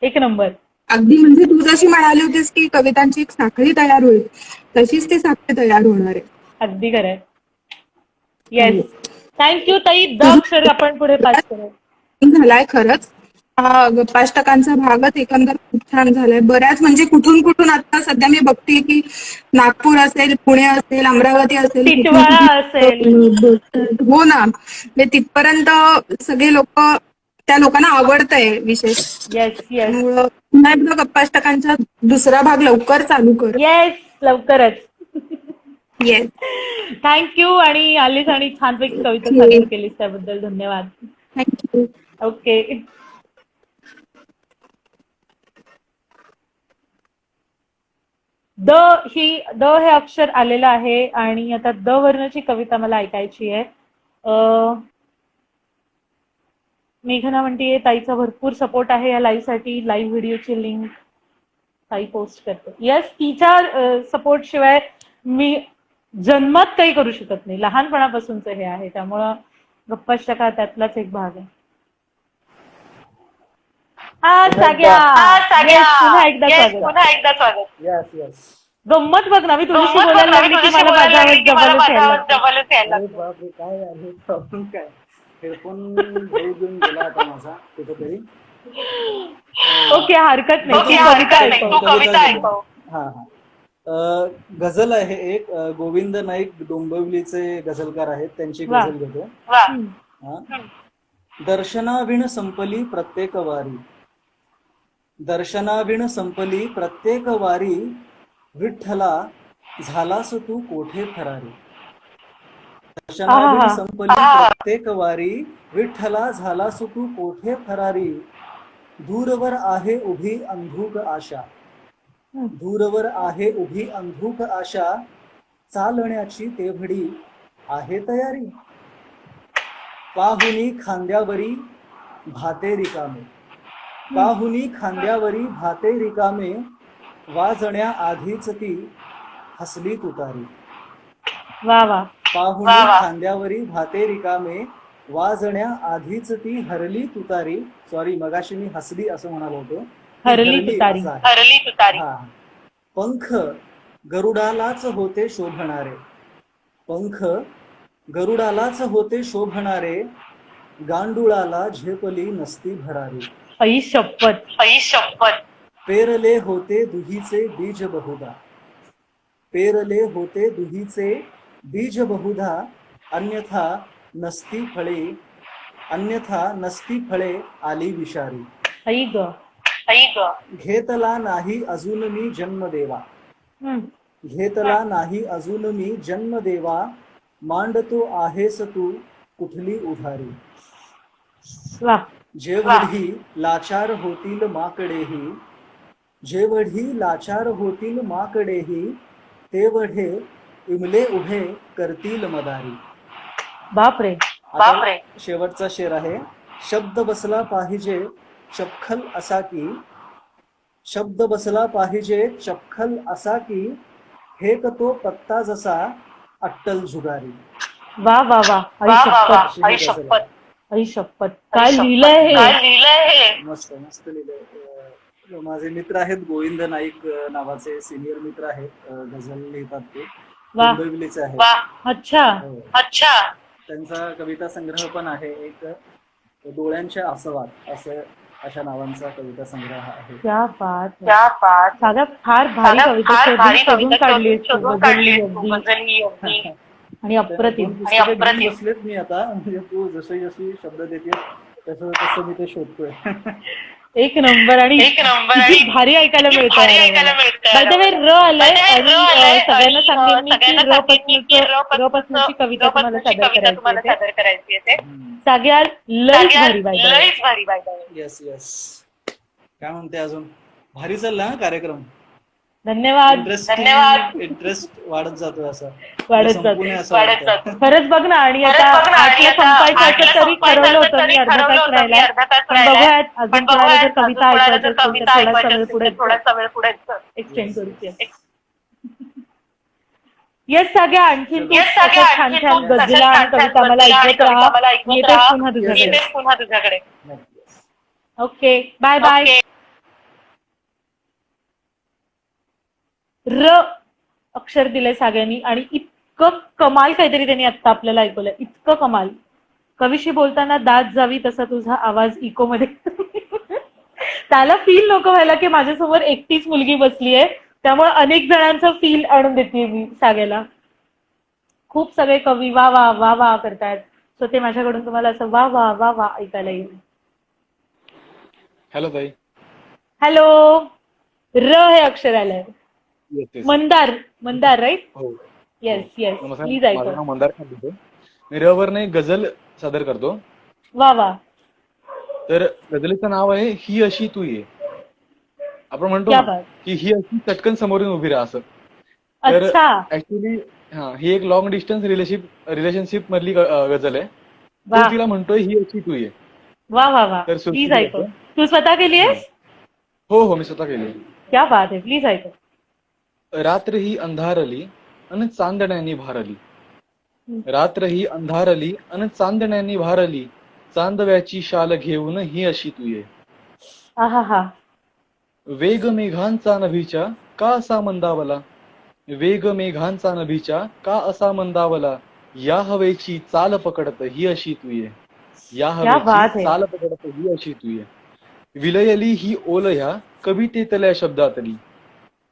एक नंबर. अगदी म्हणजे तू जशी म्हणाली होतीस की कवितांची एक साखळी तयार होईल, तशीच ती साखळी तयार होणार आहे. अगदी खरंय. येस. थँक्यू ताई. द अक्षर आपण पुढे पास करू. झालाय खरंच. हा 5% भागच एकंदर खूप छान झालाय. बऱ्याच म्हणजे कुठून आता सध्या मी बघते की नागपूर असेल, पुणे असेल, अमरावती असेल, टिटवाळा असेल. हो ना, तिथपर्यंत सगळे लोक, त्या लोकांना आवडतंय विशेष. Yes yes. पुन्हा एकदा 5%चा दुसरा भाग लवकर चालू कर. येस, लवकरच. येस. थँक्यू. आणि आलीस आणि छानपैकी कविता सादर केलीस, त्याबद्दल धन्यवाद. थँक्यू. ओके. द हे अक्षर आलेलं आहे आणि आता द वर्णाची कविता मला ऐकायची आहे. मेघना म्हणतीये ताईचा भरपूर सपोर्ट आहे या लाईव्ह साठी. लाईव्ह व्हिडिओची लिंक ताई पोस्ट करते. येस, तिच्या सपोर्ट शिवाय मी जन्मात काही करू शकत नाही. लहानपणापासूनच हे आहे, त्यामुळं गप्पाष्टका त्यातलाच एक भाग आहे. पुन्हा एकदा स्वागत. गंमत बघ ना, मी तुझ्याशी बोलायला लागली की मला माझा आवाज डबलच यायला काय हेडफोन घेऊन गेला आता माझा कुठेतरी. ओके, हरकत नाही. तू कविता ऐकव. हा. गझल आहे एक, गोविंद नाईक डोंबिवलीचे गझलकार आहेत, त्यांची गझल घेतो. दर्शनाविण संपली प्रत्येक वारी, दर्शनाविण संपली प्रत्येक वारी, विठ्ठला झालास तू कोठे फरारी. दर्शनाविण संपली प्रत्येक वारी, विठ्ठला झालास तू कोठे फरारी. दूरवर आहे उभी अंधुक आशा, दूरवर आहे उभी अंधुक आशा, चालण्याची तेवढी आहे तयारी. पाहुनी खांद्यावरी भाते रिकामे, पाहुनी खांद्यावरी भाते रिकामे वाजण्या आधीच ती हसली तुतारी. वा वा. पाहुणी खांद्यावरी भाते रिकामे वाजण्या आधीच ती हरली तुतारी. सॉरी, मगाशी मी हसली असं म्हणालो होतो. ती हरली तुतारी. असं आहे. हा. पंख गरुडालाच होते शोभणारे. पंख गरुडालाच होते शोभणारे. गांडुळाला झेपली नसती भरारी. आई शपथ. पेरले होते दुहीचे बीज बहुधा. पेरले होते दुहीचे बीज बहुधा. अन्यथा नसती फळे आली विषारी. आई ग. घेतला नाही अजून मी जन्म देवा. घेतला नाही अजून मी जन्म देवा. मांडतो आहेस तू कुठली उधारी. वा. जेवढी लाचार होतील माकडेही. जेवढी लाचार होतील माकडेही. तेवढे इमले उभे करतील मदारी. बापरे. आता शेवटचा शेर आहे. शब्द बसला पाहिजे चपखल असा की. शब्द बसला पाहिजे चपखल असा की. फेकतो पत्ता जसा अट्टल जुगारी. वा वा वा. आई शपथ. आई शपथ. काय लिहिलंय हे. मस्त मस्त लिहिलंय. माझे मित्र आहेत गोविंद नाईक नावाचे सिनियर मित्र आहेत. गझल लिहितात ते. मुंबईचे आहेत. अच्छा. त्यांचा कविता संग्रह पण आहे. एक डोळ्यांच्या आसवात अशा नावांचा कविता संग्रह आहे. क्या बात. सागा फार भारी कविता शोधून काढली. आणि अप्रतिम. बसलेत मी आता. म्हणजे तू जशी शब्द देते तसं मी ते शोधतोय. एक नंबर. आणि किती भारी ऐकायला मिळतं. बाय द वे र आलंय. आणि सगळ्यांना सांगेन मी की र पासूनची कविता तुम्हाला सादर करायची आहे. सगळ्यात लयच भारी बाय द वे. येस. काय म्हणते अजून? भारी चालला हा कार्यक्रम. धन्यवाद. इंटरेस्ट वाढत जातो असं. वाढत जातो. खरंच बघ ना. आणि आता आजला संपायचं असं तरी ठरवलं होतं मी अर्धा तास राहिला. पण बघूयात अजून कोणाला जर कविता ऐकायचं असेल तर थोडासा वेळ पुढे एक्सटेंड करूया. येस सगळ्या आणखी छान छान गझला आणि कविता मला ऐकत राहा. येतेच पुन्हा तुझ्याकडे. ओके. बाय. र अक्षर दिलंय सगळ्यांनी. आणि इतकं कमाल काहीतरी त्यांनी आता आपल्याला ऐकवलंय. इतकं कमाल. कवीशी बोलताना दाद जावी तसा तुझा आवाज इको मध्ये. त्याला फील नको व्हायला की माझ्यासमोर एकटीच मुलगी बसली आहे. त्यामुळे अनेक जणांचं फील आणून देते मी सागेला. खूप सगळे कवी वा वा वा वा करतायत. सो ते माझ्याकडून तुम्हाला असं वा वा वा वा ऐकायला येईल. हॅलो ताई. हॅलो. र हे अक्षर आलंय. मंदार राईट. हो. येस. प्लीज माझं नाव मंदार खान. मी र वरनं एक गझल सादर करतो. वा. तर गझलीचं नाव आहे ही अशी तू ये. आपण म्हणतो की ही अशी चटकन समोरून उभी राहा असं. तर ऍक्च्युली ही एक लॉंग डिस्टन्स रिलेशनशिप मधली गझल आहे. तो तिला म्हणतोय ही अशी तू ये. वा. तर प्लीज ऐकव. तू स्वतः केली आहेस? हो मी स्वतः केली. क्या बात आहे. प्लीज ऐकव. रात्र ही अंधारली अन चांदण्यांनी भारली. रात्र ही अंधारली अन चांदण्यांनी भारली. चांदव्याची शाल घेऊन ही अशी तू ये. वेग मेघांचा नभीच्या का असा मंदावला. वेग मेघांचा नभीच्या का असा मंदावला. या हवेची चाल पकडत ही अशी तू ये. या हवेची चाल पकडत ही अशी तू ये. विलयली ही ओल ह्या कवितेतल्या शब्दातली.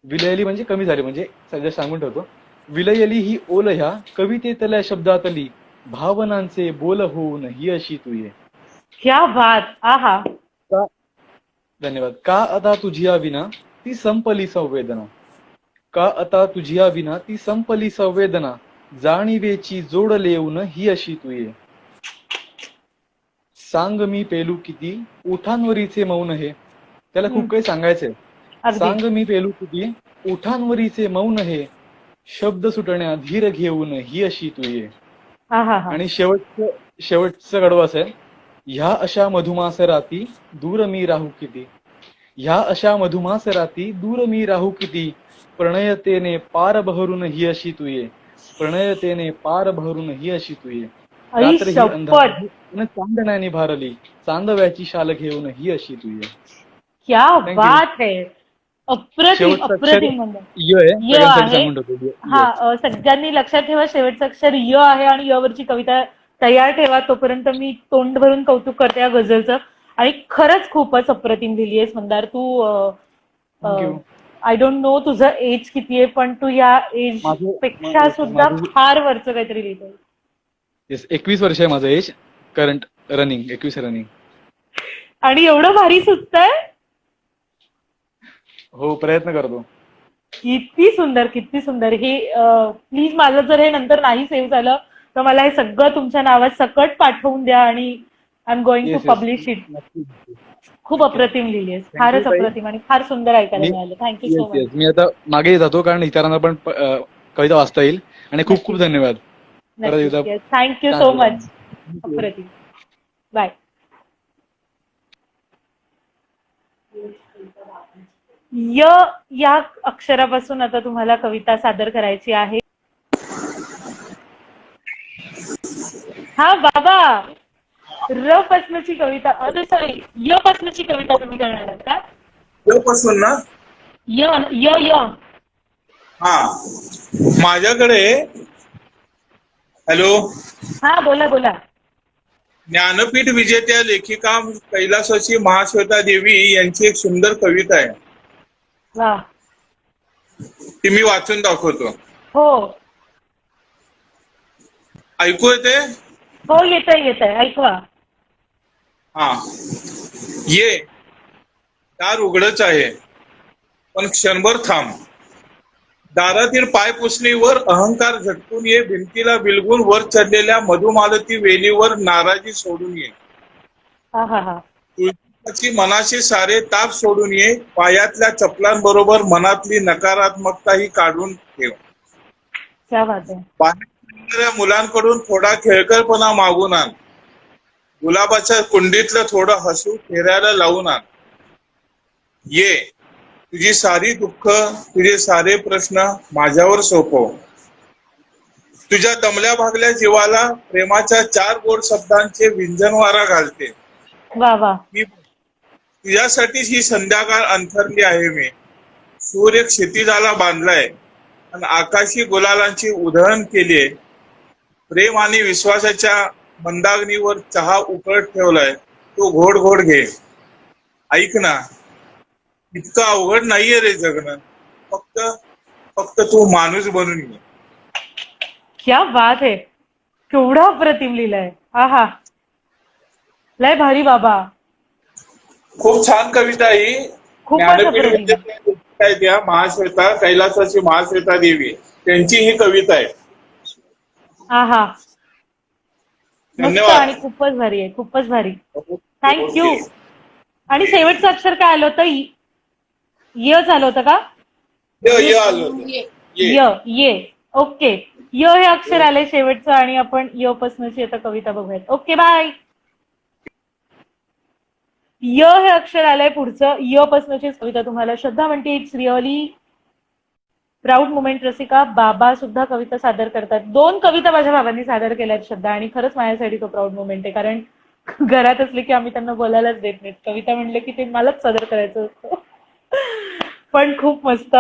विलयली म्हणजे कमी झाली. म्हणजे सध्या सांगून ठेवतो. विलयली ही ओल ह्या कवितेतल्या शब्दातली. भावनांचे बोल होऊन ही अशी तू ये. क्या बात. धन्यवाद. का आता तुझिया विना ती संपली संवेदना. का आता तुझिया विना ती संपली संवेदना. जाणीवेची जोड लेऊन ही अशी तू ये. सांग मी पेलू किती ओठांवरीचे मौन हे. त्याला खूप काही सांगायचंय. सांग मी पेलू किती ओठांवरीचे मौन हे. शब्द सुटण्या धीर घेऊन ही अशी तू ये. आणि शेवटचं कडवं आहे. ह्या अशा मधुमास राती दूर मी राहू किती. ह्या अशा मधुमास राती दूर मी राहू किती. प्रणयतेने पार बहरून ही अशी तू ये. प्रणयतेने पार बहरून ही अशी तू ये. आई रात्र ही शपथ. अंधारी अन चांदण्याने भारली. चांदव्याची शाल घेऊन ही अशी तू ये. क्या Thank you. बात है. अप्रतिम शेवटचं अक्षर अप्रतिम म्हणजे य आहे. य सगळ्यांसाठी आहे. सांगून ठेवतो. य. हा सगळ्यांनी लक्षात ठेवा, शेवटचं अक्षर य आहे आणि य वरची कविता तयार ठेवा. तोपर्यंत मी तोंड भरून कौतुक करते या गझलचं. आणि खरंच खूपच अप्रतिम लिहिली आहेस मंदार तू. Thank you. I don't know तुझं एज किती आहे, पण तू या एज पेक्षा सुद्धा फार वरचं काहीतरी लिहितोय. Yes, 21 वर्ष आहे माझं एज. Current running 21 running. आणि एवढं भारी सुचतंय. हो, प्रयत्न करतो. किती सुंदर किती सुंदर. हे प्लीज माझं जर हे नंतर नाही सेव्ह झालं तर मला हे सगळं तुमच्या नावात सकट पाठवून द्या आणि I am going to Yes, yes. Publish it. नक्की. खूप अप्रतिम लिहिली आहेस. Thank फारच you, ताई. अप्रतिम आणि फार सुंदर ऐकायला मी- मिळालं. Thank you Yes, so much. yes. मी आता मागे जातो कारण इतरांना पण कविता वाचता येईल. आणि खूप खूप धन्यवाद. परत एकदा थँक्यू सो मच. अप्रतिम. बाय. य या अक्षरापासून आता तुम्हाला कविता सादर करायची आहे. हा बाबा, र पासनची कविता, अरे सॉरी, य पासनची कविता तुम्ही करणार आहात का? पासून ना य य य हा माझ्याकडे हॅलो हा बोला बोला. ज्ञानपीठ विजेत्या लेखिका कैलासाची महाश्वेता देवी यांची एक सुंदर कविता आहे. वा. ती मी वाचून दाखवतो. हो ऐकू येते? हो येतंय ऐकवा. हा. ये दार उघडच आहे पण क्षणभर थांब. दारातील पाय पुसणीवर अहंकार झटकून ये. भिंतीला बिलगून वर चढलेल्या मधुमालती वेलीवर नाराजी सोडून ये. हा हा हा. तुळशीची मनाशी सारे ताप सोडून ये. पायातल्या चपलांबरोबर मनातली नकारात्मकता ही काढून ठेव. क्या बात आहे. बाहेर मुलांकडून थोडा खेळकरपणा मागून आण. गुलाबाच्या कुंडीतलं थोडं हसू फेरायला लावून आण. ये तुझी सारी दुःख, तुझे सारे प्रश्न माझ्यावर सोपव. तुझ्या दमल्या भागल्या जीवाला प्रेमाच्या 4 गोड शब्दांचे विंजनवारा घालते. वा वा. मी तुझ्यासाठीच ही संध्याकाळ अंथरली आहे. मी सूर्य क्षितिजाला बांधलाय आणि आकाशी गुलालांची उधळण केलीये. प्रेम आणि विश्वासाच्या मंदाग्नीवर चहा उकळत ठेवलाय. तो घोड घोड घे. ऐक ना, इतकं अवघड नाहीये रे जगणं. फक्त तू माणूस बनून ये. क्या बात आहे. केवढा अप्रतिम लिहिलंय. हा हा. लय भारी बाबा. खूप छान कविता ही. खूपच ज्ञानपीठ अप्रतिम. विजेत्या आहेत त्या महाश्वेता, कैलासाची महाश्वेता देवी, त्यांची ही कविता आहे. हा हा. मस्त धन्यवाद. आणि खूपच भारी आहे. खूपच भारी. थँक्यू. आणि शेवटचं अक्षर काय आलं होतं? य झालं होतं का? ये आलं होतं. य ये. ओके. य हे अक्षर आले शेवटचं आणि आपण य पासूनची आता कविता बघूयात. Okay bye. य हे अक्षर आलंय पुढचं. य पासूनची कविता तुम्हाला श्रद्धा म्हणते. It's really proud moment. Rasika बाबा सुद्धा कविता सादर करतात. 2 कविता माझ्या बाबांनी सादर केल्यात श्रद्धा, आणि खरंच माझ्यासाठी तो प्राऊड मुमेंट आहे. कारण घरात असले की आम्ही त्यांना बोलायलाच देत नाहीत. कविता म्हणले की ते मलाच सादर करायचं असतं. पण खूप मस्त.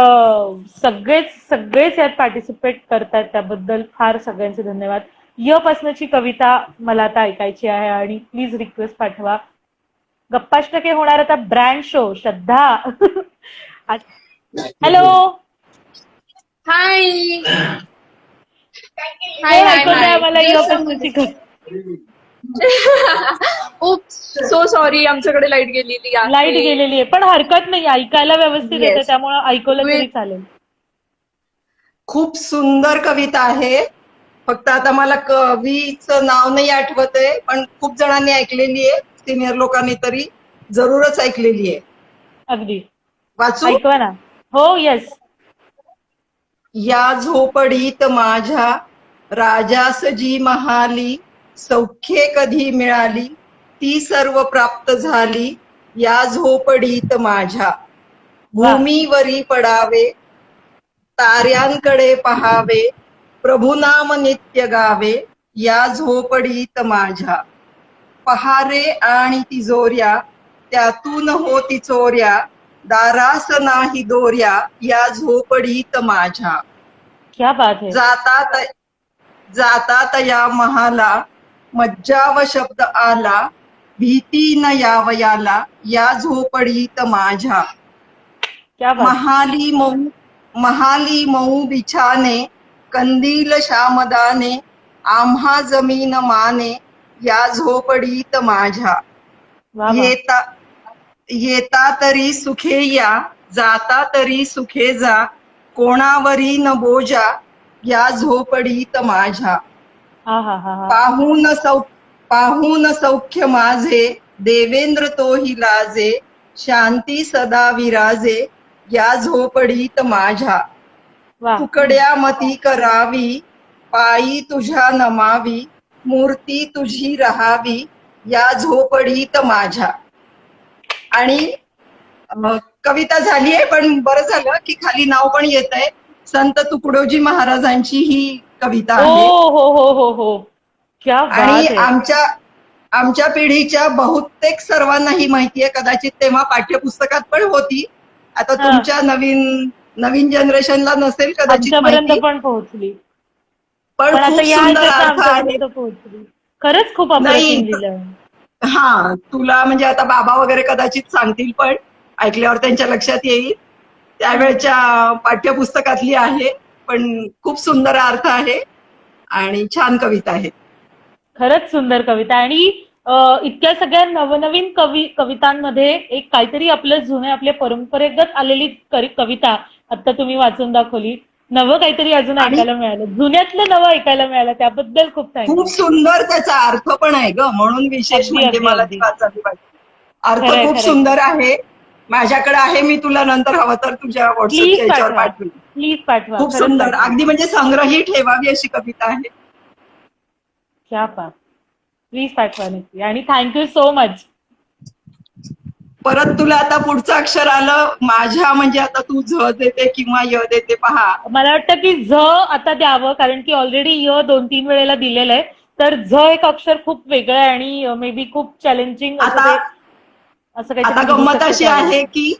सगळेच यात पार्टिसिपेट करतात, त्याबद्दल फार सगळ्यांचे धन्यवाद. य पासनची कविता मला आता ऐकायची आहे आणि प्लीज रिक्वेस्ट पाठवा. गप्पाष्टके होणार आता ब्रँड शो. श्रद्धा हॅलो. हाय मला य पासनची सो सॉरी, आमच्याकडे लाईट गेलेली आहे. लाईट गेलेली आहे, पण हरकत नाही. ऐकायला व्यवस्थित येते, त्यामुळे ऐकवलं तरी चालेल. खूप सुंदर कविता आहे. फक्त आता मला कवीचं नाव नाही आठवत आहे, पण खूप जणांनी ऐकलेली आहे. सिनियर लोकांनी तरी जरूरच ऐकलेली आहे. अगदी. वाचू? ऐकवा ना. हो येस. या झोपडीत माझ्या राजास जी महाली, सौख्ये कधी मिळाली. ती सर्व प्राप्त झाली या झोपडीत माझ्या. भूमीवरी पडावे, ताऱ्यांकडे पहावे, प्रभुनाम नित्य गावे या झोपडीत माझ्या. पहारे आणि तिजोऱ्या त्यातून होती चोऱ्या, दारास नाही दोऱ्या या झोपडीत माझ्या. क्या बात है. जातात या महाला मज्जाव शब्द आला, भीती न यावयाला या झोपडीत माझ्या. क्या बात. महाली मऊ बिछाने, कंदील श्यामदाने, आम्हा जमीन माने या झोपडीत माझ्या. वा वा. येता तरी सुखे या, जाता तरी सुखे जा, कोणावरी न बोजा या झोपडीत माझ्या. हा हा हा हा. पाहून सौख्य माझे, देवेंद्र तोही लाजे, शांती सदा विराजे या झोपडीत माझ्या. वा. तुकड्या मती करावी, पायी तुझ्या नमावी, मूर्ती तुझी राहावी या झोपडीत माझ्या. आणि कविता झाली आहे, पण बरं झालं की खाली नाव पण येत आहे. संत तुकडोजी महाराजांची ही कविता हो आहे. हो हो हो हो. क्या बात आणि है. आमच्या पिढीच्या बहुतेक सर्वांना ही माहिती आहे. कदाचित तेव्हा पाठ्यपुस्तकात पण होती. आता हा. तुमच्या नवीन जनरेशनला नसेल कदाचित आमच्यापर्यंत माहिती, पण पोहोचली, पण पण आता खूप या सुंदर ह्याच्यात अर्थ आहे. आमच्यापर्यंत पोहोचली. खरंच खूप नाही, अप्रतिम लिहिलं. हा, तुला म्हणजे आता बाबा वगैरे कदाचित सांगतील, पण ऐकल्यावर त्यांच्या लक्षात येईल. त्यावेळच्या पाठ्यपुस्तकातली आहे, पण खूप सुंदर अर्थ आहे आणि छान कविता आहे. खरंच सुंदर कविता. आणि इतक्या सगळ्या नवनवीन कवितांमध्ये एक काहीतरी आपलं जुने आपल्या परंपरेगत आलेली कविता आता तुम्ही वाचून दाखवली. नवं काहीतरी अजून ऐकायला मिळालं, जुन्यातलं नवं ऐकायला मिळालं, त्याबद्दल खूप थँक्यू. खूप सुंदर त्याचा अर्थ पण आहे ग, म्हणून विशेष अगदी, म्हणजे अगदी, मला अगदी. ती वाचावी वाटते. अर्थ खरंय, खूप खरंय. सुंदर आहे. माझ्याकडे आहे, मी तुला नंतर हवं तर तुझ्या प्लीज व्हॉट्सअपच्या याच्यावर पाठवा, पाठवेन. प्लीज पाठवा. खूप खरंच सुंदर, पाठवा. अगदी म्हणजे संग्रही ठेवावी अशी कविता आहे. क्या बात. प्लीज पाठवा नक्की. आणि थँक्यू सो मच. परत तुला आता पुढचं अक्षर आलं माझ्या, म्हणजे आता तू झ देते किंवा य देते पहा. मला वाटतं की झ आता द्यावं, कारण की ऑलरेडी य 2-3 वेळेला दिलेलं आहे. तर झ एक अक्षर खूप वेगळं आहे आणि मे बी खूप चॅलेंजिंग असं आता काहीतरी गंमत अशी आहे की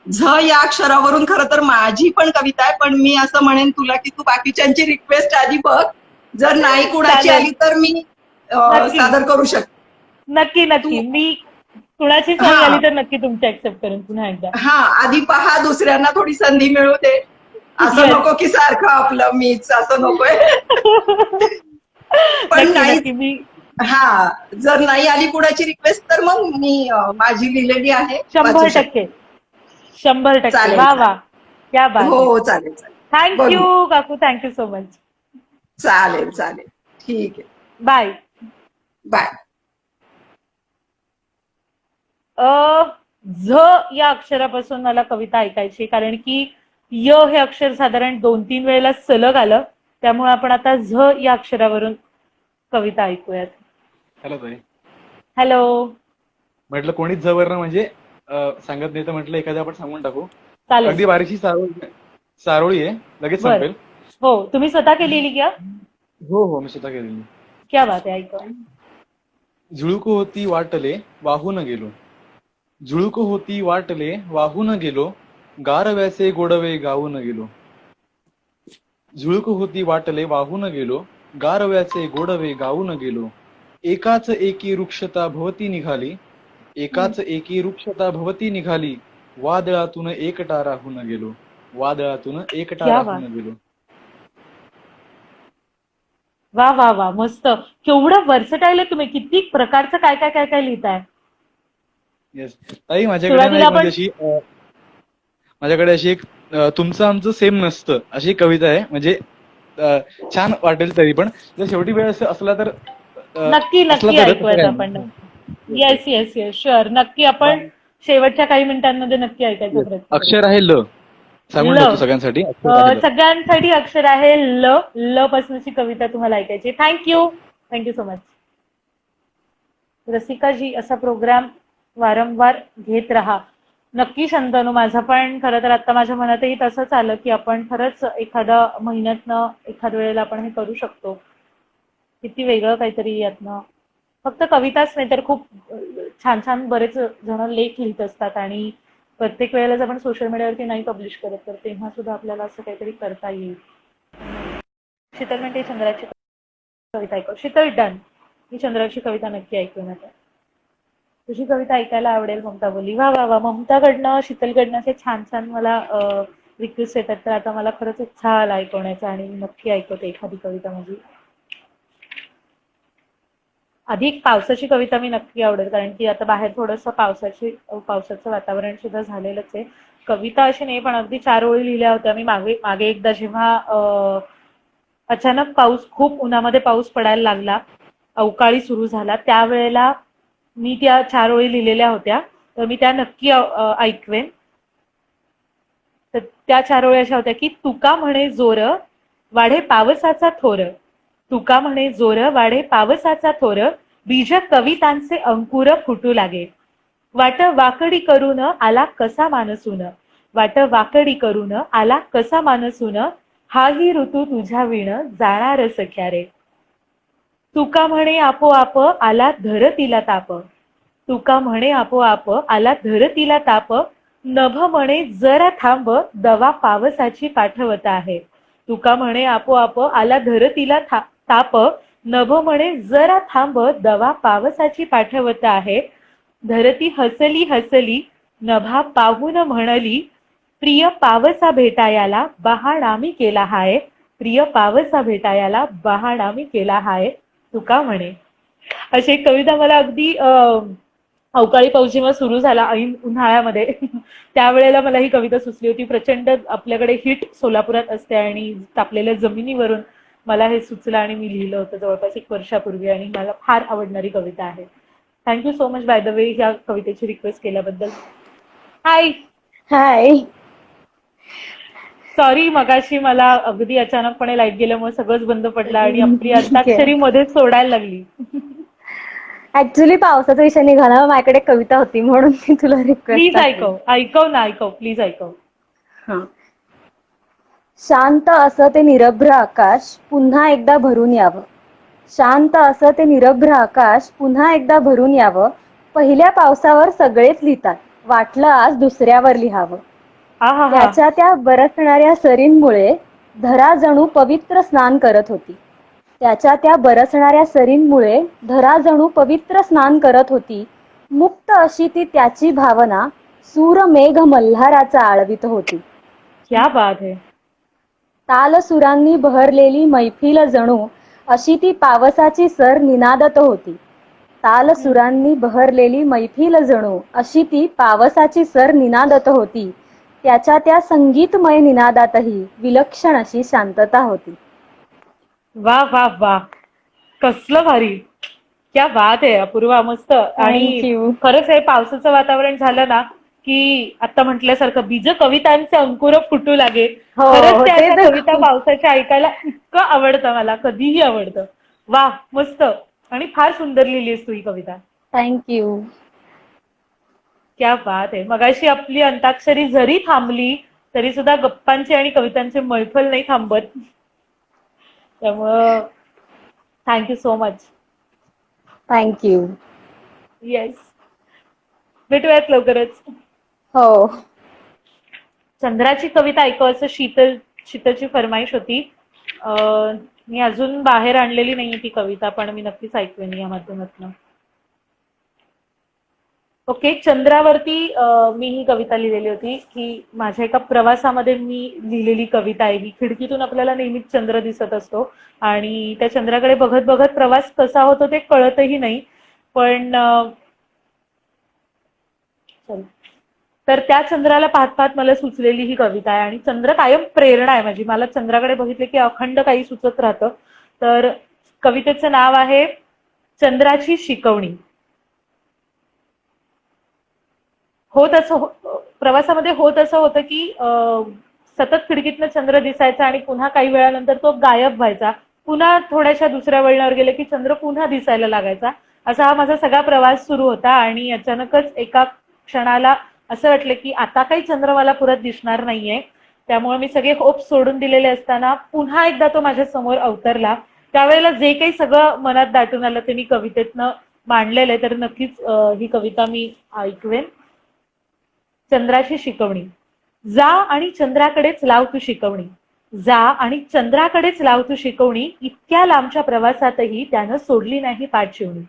झ या अक्षरावरून खरं तर माझी पण कविता आहे, पण मी असं म्हणेन तुला की तू बाकीच्यांची रिक्वेस्ट आधी बघ. जर नाही कुणाची चालेल. आली तर मी नक्की. सादर करू शकते. नक्की नक्की. मी कुणाची सोय हा. झाली तर नक्की तुमची ऍक्सेप्ट करेन पुन्हा एकदा. हा, आधी पहा, दुसऱ्यांना थोडी संधी मिळू दे. असं Yes. नको की सारखं आपलं मीच, असं नकोय. पण नक्की नाही, नक्की. मी हा, जर नाही आली कुणाची रिक्वेस्ट तर मग मी माझी लिहिलेली आहे. 100%. 100%. चालेल, वा वा. क्या बात. हो, चालेल चालेल. थँक्यू काकू. Thank you so much. चालेल चालेल, ठीक आहे, बाय. बाय. झ या अक्षरापासून मला कविता ऐकायची, कारण की य हे अक्षर साधारण 2-3 वेळेला सलग आलं. त्यामुळे आपण आता झ या अक्षरावरून कविता ऐकूयात. हॅलो ताई. हॅलो. म्हटलं कोणीच जवळ ना, म्हणजे सांगत नाही तर म्हटलं एखाद्या आपण सांगून टाकू. चालेल. अगदी बारीकशी सारोळी आहे, लगेच बरं. संपेल. हो, तुम्ही स्वतः केलेली क्या? हो हो, मी स्वतः केलेली. क्या बात आहे. ऐका. झुळूक होती वाटले वाहून गेलो, झुळूक होती वाटले वाहून गेलो, गारव्याचे गोडवे गाऊन गेलो. झुळूक होती वाटले वाहून गेलो, गारव्याचे गोडवे गाऊन गेलो. एकाच एकी वृक्षता भवती निघाली, एकाच एकी वृक्षता भवती निघाली, वादळातून एकटा राहून गेलो, वादळातून एकटा क्या राहून गेलो. वा वा वा. मस्त. केवढं वर्सटाईल आहे तुम्ही. किती प्रकारचं काय काय काय काय लिहिताय. येस ताई, माझ्याकडे अशी एक तुमचं आमचं सेम नसतं अशी एक कविता आहे. म्हणजे छान वाटेल तरी पण जर शेवटी वेळ असला तर नक्की नक्की ऐकूयात आपण. Yes yes yes, sure. नक्की आपण शेवटच्या काही मिनिटांमध्ये नक्की ऐकायचा प्रयत्न. अक्षर आहे ल, सांगून ल. ठेवतो सगळ्यांसाठी. सगळ्यांसाठी अक्षर आहे ल. ल पासूनची कविता तुम्हाला ऐकायची. Thank you. Thank you so much. Rasikaji असा प्रोग्राम वारंवार घेत राहा. नक्की शंतनू, माझं पण खरं तर आता माझ्या मनातही तसंच आलं की आपण खरंच एखादा महिन्यातनं एखाद्या वेळेला आपण हे करू शकतो. किती वेगळं काहीतरी यातनं. फक्त कविताच नाही तर खूप छान छान बरेच जण लेख लिहित असतात आणि प्रत्येक वेळेला आपण सोशल मीडियावरती नाही पब्लिश करत तर तेव्हा सुद्धा आपल्याला असं काहीतरी करता येईल. शीतल म्हणते चंद्राची कविता ऐकव. शीतल डन, मी चंद्राची कविता नक्की ऐकून आता. तुझी कविता ऐकायला आवडेल ममता बोलली. वा वा वा, ममताकडनं शीतलकडनं असे छान छान मला रिक्वेस्ट येतात तर आता मला खरंच इच्छा आला ऐकवण्याचा आणि मी नक्की ऐकवते एखादी कविता माझी. आधी पावसाची कविता मी नक्की आवडेल कारण की आता बाहेर थोडंसं पावसाचं वातावरण सुद्धा झालेलंच आहे. कविता अशी नाही पण अगदी 4 ओळी लिहिल्या होत्या मी मागे एकदा जेव्हा अचानक खूप उन्हामध्ये पाऊस पडायला लागला, अवकाळी सुरू झाला, त्यावेळेला मी त्या 4 ओळी लिहिलेल्या होत्या तर मी त्या नक्की ऐकवेन. तर त्या 4 ओळी अशा होत्या की तुका म्हणे जोर वाढे पावसाचा थोर, तुका म्हणे जोर वाढे पावसाचा थोर, बीज कवितांचे अंकुर फुटू लागे, वाट वाकडी करून आला कसा मानसून, वाट वाकडी करून आला कसा मानसून, हाही ऋतू तुझ्या विण जाणार सख्या रे, तुका म्हणे आपोआप आला धरतीला ताप, तुका म्हणे आपोआप आला धरतीला ताप, नभ म्हणे जरा थांब दवा पावसाची पाठवत आहे, तुका म्हणे आपोआप आला धरतीला ताप, नभ म्हणे जरा थांब दवा पावसाची पाठवत आहे, धरती हसली हसली नभा पाहून म्हणली, प्रिय पावसा भेटायाला बहाणामी केला हाय, प्रिय पावसा भेटायाला बहाणामी केला हाय, तुका म्हणे. अशी एक कविता मला अगदी अवकाळी पाऊस जेव्हा सुरू झाला ऐन उन्हाळ्यामध्ये त्यावेळेला मला ही कविता सुचली होती. प्रचंड आपल्याकडे हीट सोलापुरात असते आणि तापलेल्या जमिनीवरून मला हे सुचलं आणि मी लिहिलं होतं जवळपास 1 वर्षापूर्वी आणि मला फार आवडणारी कविता आहे. Thank you so much bye the वे ह्या कवितेची रिक्वेस्ट केल्याबद्दल. हाय हाय. सॉरी, मगाशी मला अगदी अचानकपणे लाईट गेल्यामुळे सगळंच बंद पडलं आणि आपली अंताक्षरी मध्येच सोडायला लागली. ऍक्च्युली पावसाचा विषय निघाला, माझ्याकडे कविता होती म्हणून मी तुला प्लीज रिक्वेस्ट ऐकव प्लीज ऐकव. शांत असं ते निरभ्र आकाश पुन्हा एकदा भरून यावं, शांत असं ते निरभ्र आकाश पुन्हा एकदा भरून यावं, पहिल्या पावसावर सगळेच लिहितात, वाटलं आज दुसऱ्यावर लिहावं, त्याच्या त्या बरसणाऱ्या सरींमुळे धरा जणू पवित्र स्नान करत होती, त्याच्या त्या बरसणाऱ्या सरींमुळे धरा जणू पवित्र स्नान करत होती, मुक्त अशी ती त्याची भावना सूर मेघ मल्हाराचा आळवीत होती. क्या बात है. ताल सुरांनी बहरलेली मैफिल जणू अशी ती पावसाची सर निनादत होती, ताल सुरांनी बहरलेली मैफिल जणू अशी ती पावसाची सर निनादत होती, त्याच्या त्या संगीतमय निनादातही विलक्षण अशी शांतता होती. वा वा वा, कसलं भारी. क्या बात आहे अपूर्वा, मस्त. आणि खरंच हे पावसाचं वातावरण झालं ना की आता म्हटल्यासारखं बीज कवितांचे अंकुर फुटू लागे. खरंच त्या कविता पावसाच्या ऐकायला इतकं आवडतं, मला कधीही आवडतं. वा, मस्त. आणि फार सुंदर लिहिलीस तू ही कविता. थँक्यू. क्या बात आहे. मगाशी आपली अंताक्षरी जरी थांबली तरी सुद्धा गप्पांची आणि कवितांचे मैफल नाही थांबत. त्यामुळं thank you so much. Thank you. Yes, भेटूयात लवकरच. हो. चंद्राची कविता ऐकव असं शीतलची फरमाईश होती. मी अजून बाहेर आणलेली नाहीये ती कविता, पण मी नक्कीच ऐकवेन या माध्यमातून. ओके, चंद्रावरती मी ही कविता लिहिलेली होती की माझ्या एका प्रवासामध्ये मी लिहिलेली कविता आहे ही. खिडकीतून आपल्याला नेहमीच चंद्र दिसत असतो आणि त्या चंद्राकडे बघत बघत प्रवास कसा होतो ते कळतही नाही, पण तर त्या चंद्राला पाहत पाहत मला सुचलेली ही कविता आहे. आणि चंद्र कायम प्रेरणा आहे माझी, मला चंद्राकडे बघितले की अखंड काही सुचत राहतं. तर कवितेचं नाव आहे चंद्राची शिकवणी. प्रवासामध्ये होत असं होतं की सतत खिडकीतनं चंद्र दिसायचा आणि पुन्हा काही वेळानंतर तो गायब व्हायचा, पुन्हा थोड्याशा दुसऱ्या वळणावर गेले की चंद्र पुन्हा दिसायला लागायचा असा हा माझा सगळा प्रवास सुरू होता आणि अचानकच एका क्षणाला असं वाटलं की आता काही चंद्र मला परत दिसणार नाहीये. त्यामुळे मी सगळे होप सोडून दिलेले असताना पुन्हा एकदा तो माझ्या समोर अवतरला. त्यावेळेला जे काही सगळं मनात दाटून आलं ते मी कवितेतनं मांडलेलं आहे, तर नक्कीच ही कविता मी ऐकवेन. चंद्राची शिकवणी. जा आणि चंद्राकडेच लाव तू शिकवणी, जा आणि चंद्राकडेच लाव तू शिकवणी, इतक्या लांबच्या प्रवासातही त्यानं सोडली नाही पाठशिवणी.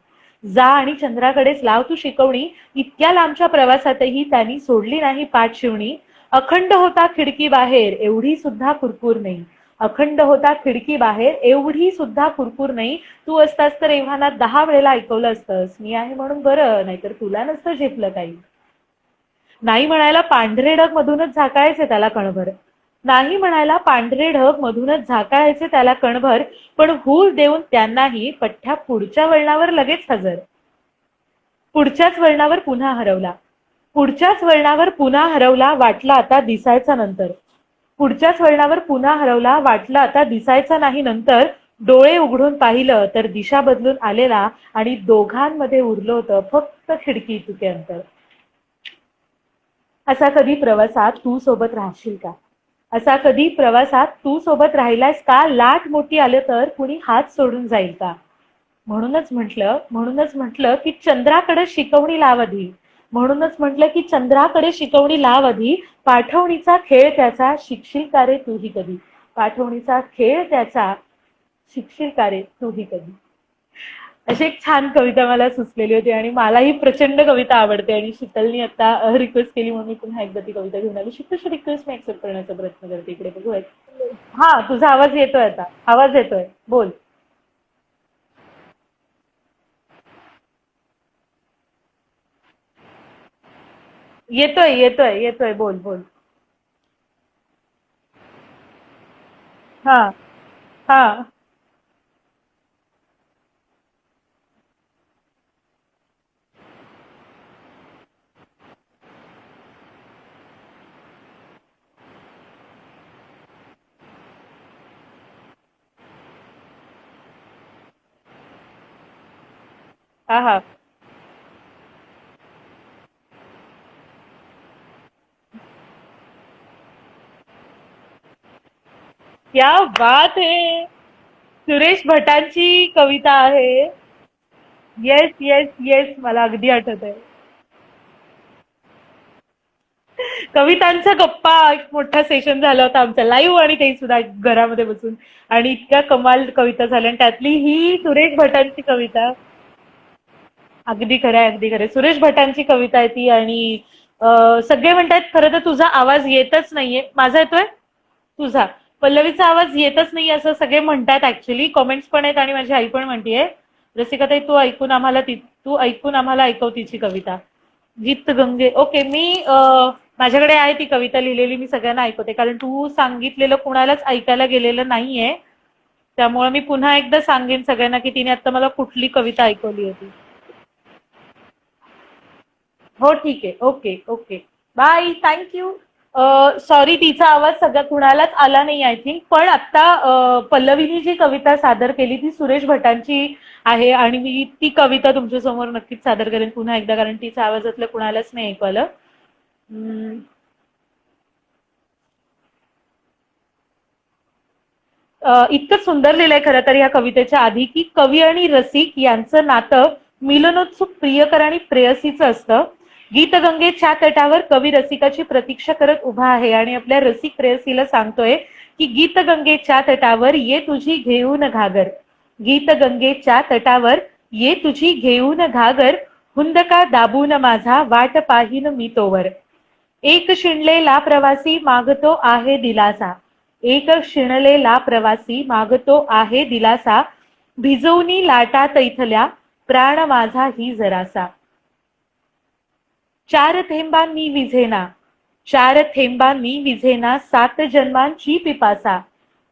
जा आणि चंद्राकडेच लाव तू शिकवणी, इतक्या लांबच्या प्रवासातही त्यांनी सोडली नाही पाठशिवणी. अखंड होता खिडकी बाहेर एवढी सुद्धा कुरकुर नाही, अखंड होता खिडकी बाहेर एवढी सुद्धा कुरकुर नाही. तू असतास तर एव्हाना 10 वेळेला ऐकवलं असतंस, मी आहे म्हणून बरं, नाहीतर तुला नसतं झेपलं काही. नाही म्हणायला पांढरे ढग मधूनच झाकायचे त्याला कणभर, नाही म्हणायला पांढरे ढग मधूनच झाकायचे त्याला कणभर, पण हूल देऊन त्यांनाही पठ्ठ्या पुढच्या वळणावर लगेच हजर. पुढच्याच वळणावर पुन्हा हरवला, पुढच्याच वळणावर पुन्हा हरवला, वाटला आता दिसायचा नंतर. पुढच्याच वळणावर पुन्हा हरवला, वाटला आता दिसायचा नाही नंतर. डोळे उघडून पाहिलं तर दिशा बदलून आलेला आणि दोघांमध्ये उरलं होतं फक्त खिडकी इतके अंतर. असा कधी प्रवासात तू सोबत राहशील का, असा कधी प्रवासात तू सोबत राहिलास का, लाट मोठी आले तर कुणी हात सोडून जाईल का. म्हणूनच म्हटलं की चंद्राकडे शिकवणी लावधी, म्हणूनच म्हटलं की चंद्राकडे शिकवणी लावधी, पाठवणीचा खेळ त्याचा शिकशील का रे तूही कधी, पाठवणीचा खेळ त्याचा शिकशील का रे तूही कधी. अशी एक छान कविता मला सुचलेली होती आणि मलाही प्रचंड कविता आवडते आणि शीतलनी आता रिक्वेस्ट केली म्हणून मी पुन्हा एकदा ती कविता घेऊन आली. शीतलची रिक्वेस्ट मी ऍक्सेप्ट करण्याचा प्रयत्न करते. इकडे बघूयात. हा, तुझा आवाज येतोय, आता आवाज येतोय, बोल. येतोय, बोल बोल. हा हा हा हा. क्या बात है. सुरेश भटांची कविता आहे. येस येस येस, मला अगदी आठवत आहे. कवितांचा गप्पा एक मोठा सेशन झाला होता आमचा लाईव्ह, आणि ते सुद्धा घरामध्ये बसून, आणि इतक्या कमाल कविता झाल्या आणि त्यातली ही सुरेश भटांची कविता. अगदी खरंय. सुरेश भटांची कविता आहे ती. आणि सगळे म्हणतात खरं तर तुझा आवाज येतच नाहीये. माझा येतोय, तुझा पल्लवीचा आवाज येतच नाही असं सगळे म्हणतात. ऍक्च्युली कॉमेंट्स पण आहेत आणि माझी आई पण म्हणतीये, रसिकाताई तू ऐकून आम्हाला ऐकव तिची कविता. गीत गंगे. ओके, मी माझ्याकडे आहे ती कविता लिहिलेली, मी सगळ्यांना ऐकवते, कारण तू सांगितलेलं कुणालाच ऐकायला गेलेलं नाहीये. त्यामुळे मी पुन्हा एकदा सांगेन सगळ्यांना की तिने आता मला कुठली कविता ऐकवली होती. हो ठीक आहे. Okay okay, bye, thank you. Sorry, तिचा आवाज सगळ्या कुणालाच आला नाही आय थिंक. पण आता पल्लवीनी जी कविता सादर केली ती सुरेश भटांची आहे आणि मी ती कविता तुमच्या समोर नक्कीच सादर करेन पुन्हा एकदा, कारण तिच्या आवाजातलं कुणालाच नाही ऐकवलं. इतकं सुंदर लिहिलंय खरं तर या कवितेच्या आधी की कवी आणि रसिक यांचं नातं मिलनोत्सुक प्रियकर आणि प्रेयसीचं असतं. गीतगंगेच्या तटावर कवी रसिकाची प्रतीक्षा करत उभा आहे आणि आपल्या रसिक प्रेयसीला सांगतोय की गीतगंगेच्या तटावर ये तुझी घेऊन घागर, गीतगंगेच्या तटावर ये तुझी घेऊन घागर, हुंदका दाबून माझा वाट पाहीन मी तोवर. एक शिणलेला प्रवासी मागतो आहे दिलासा, एक शिणलेला प्रवासी मागतो आहे दिलासा, भिजवणी लाटात इथल्या प्राण माझा ही जरासा. चार थेंबांनी विझेना, चार थेंबांनी विझेना 7 जन्मांची पिपासा,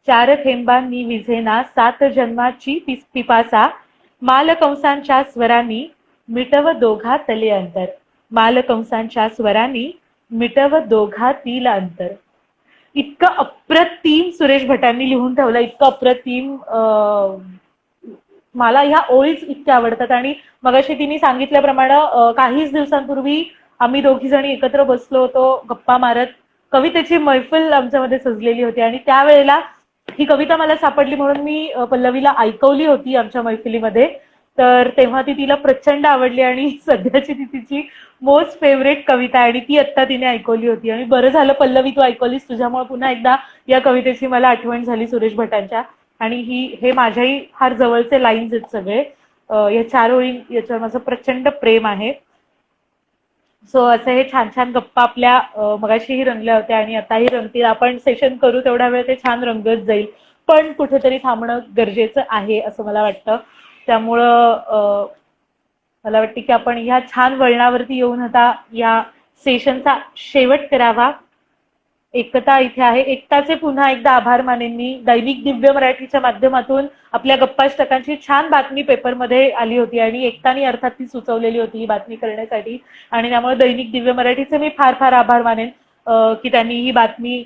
चार थेंबांनी विझेना 7 जन्माची पिपासा, मालकंसांच्या स्वरांनी मिटव दोघातले अंतर, मालकंसांच्या स्वरांनी मिटव दोघातील अंतर. इतकं अप्रतिम सुरेश भटांनी लिहून ठेवलं, इतकं अप्रतिम मला ह्या ओळीच इतक्या आवडतात. आणि मगाशी तिने सांगितल्याप्रमाणे काहीच दिवसांपूर्वी आम्ही दोघी जणी एकत्र बसलो होतो गप्पा मारत. कवितेची मैफिल आमच्यामध्ये सजलेली होती आणि त्यावेळेला ही कविता मला सापडली म्हणून मी पल्लवीला ऐकवली होती आमच्या मैफिलीमध्ये. तर तेव्हा ती तिला प्रचंड आवडली आणि सध्याची ती तिची मोस्ट फेवरेट कविता आहे आणि ती आत्ता तिने ऐकवली होती. आणि बरं झालं पल्लवी तू ऐकवलीस, तुझ्यामुळे पुन्हा एकदा या कवितेची मला आठवण झाली सुरेश भटांच्या. आणि हे माझ्याही फार जवळचे लाईन्स आहेत सगळे. या 4 ओळी याच्यावर माझं प्रचंड प्रेम आहे. सो असे हे छान छान गप्पा आपल्या मगाशीही रंगल्या होत्या आणि आताही रंगतील. आपण सेशन करू तेवढा वेळ ते छान रंगत जाईल, पण कुठेतरी थांबणं गरजेचं आहे असं मला वाटतं. त्यामुळं मला वाटतं की आपण ह्या छान वळणावरती येऊन आता या सेशनचा शेवट करावा. एकता इथे आहे. एकताचे पुन्हा एकदा आभार मानेन मी. दैनिक दिव्य मराठीच्या माध्यमातून आपल्या गप्पाष्टकांची छान बातमी पेपरमध्ये आली होती आणि एकतानी अर्थात ती सुचवलेली होती ही बातमी करण्यासाठी. आणि त्यामुळे दैनिक दिव्य मराठीचे मी फार फार आभार मानेन की त्यांनी ही बातमी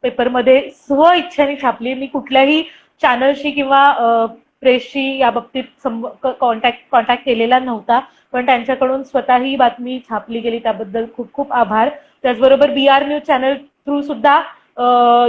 पेपरमध्ये स्व इच्छेने छापली. मी कुठल्याही चॅनलशी किंवा प्रेसशी या बाबतीत कॉन्टॅक्ट केलेला नव्हता, पण त्यांच्याकडून स्वतः ही बातमी छापली गेली त्याबद्दल खूप खूप आभार. त्याचबरोबर BR न्यूज चॅनल थ्रू सुद्धा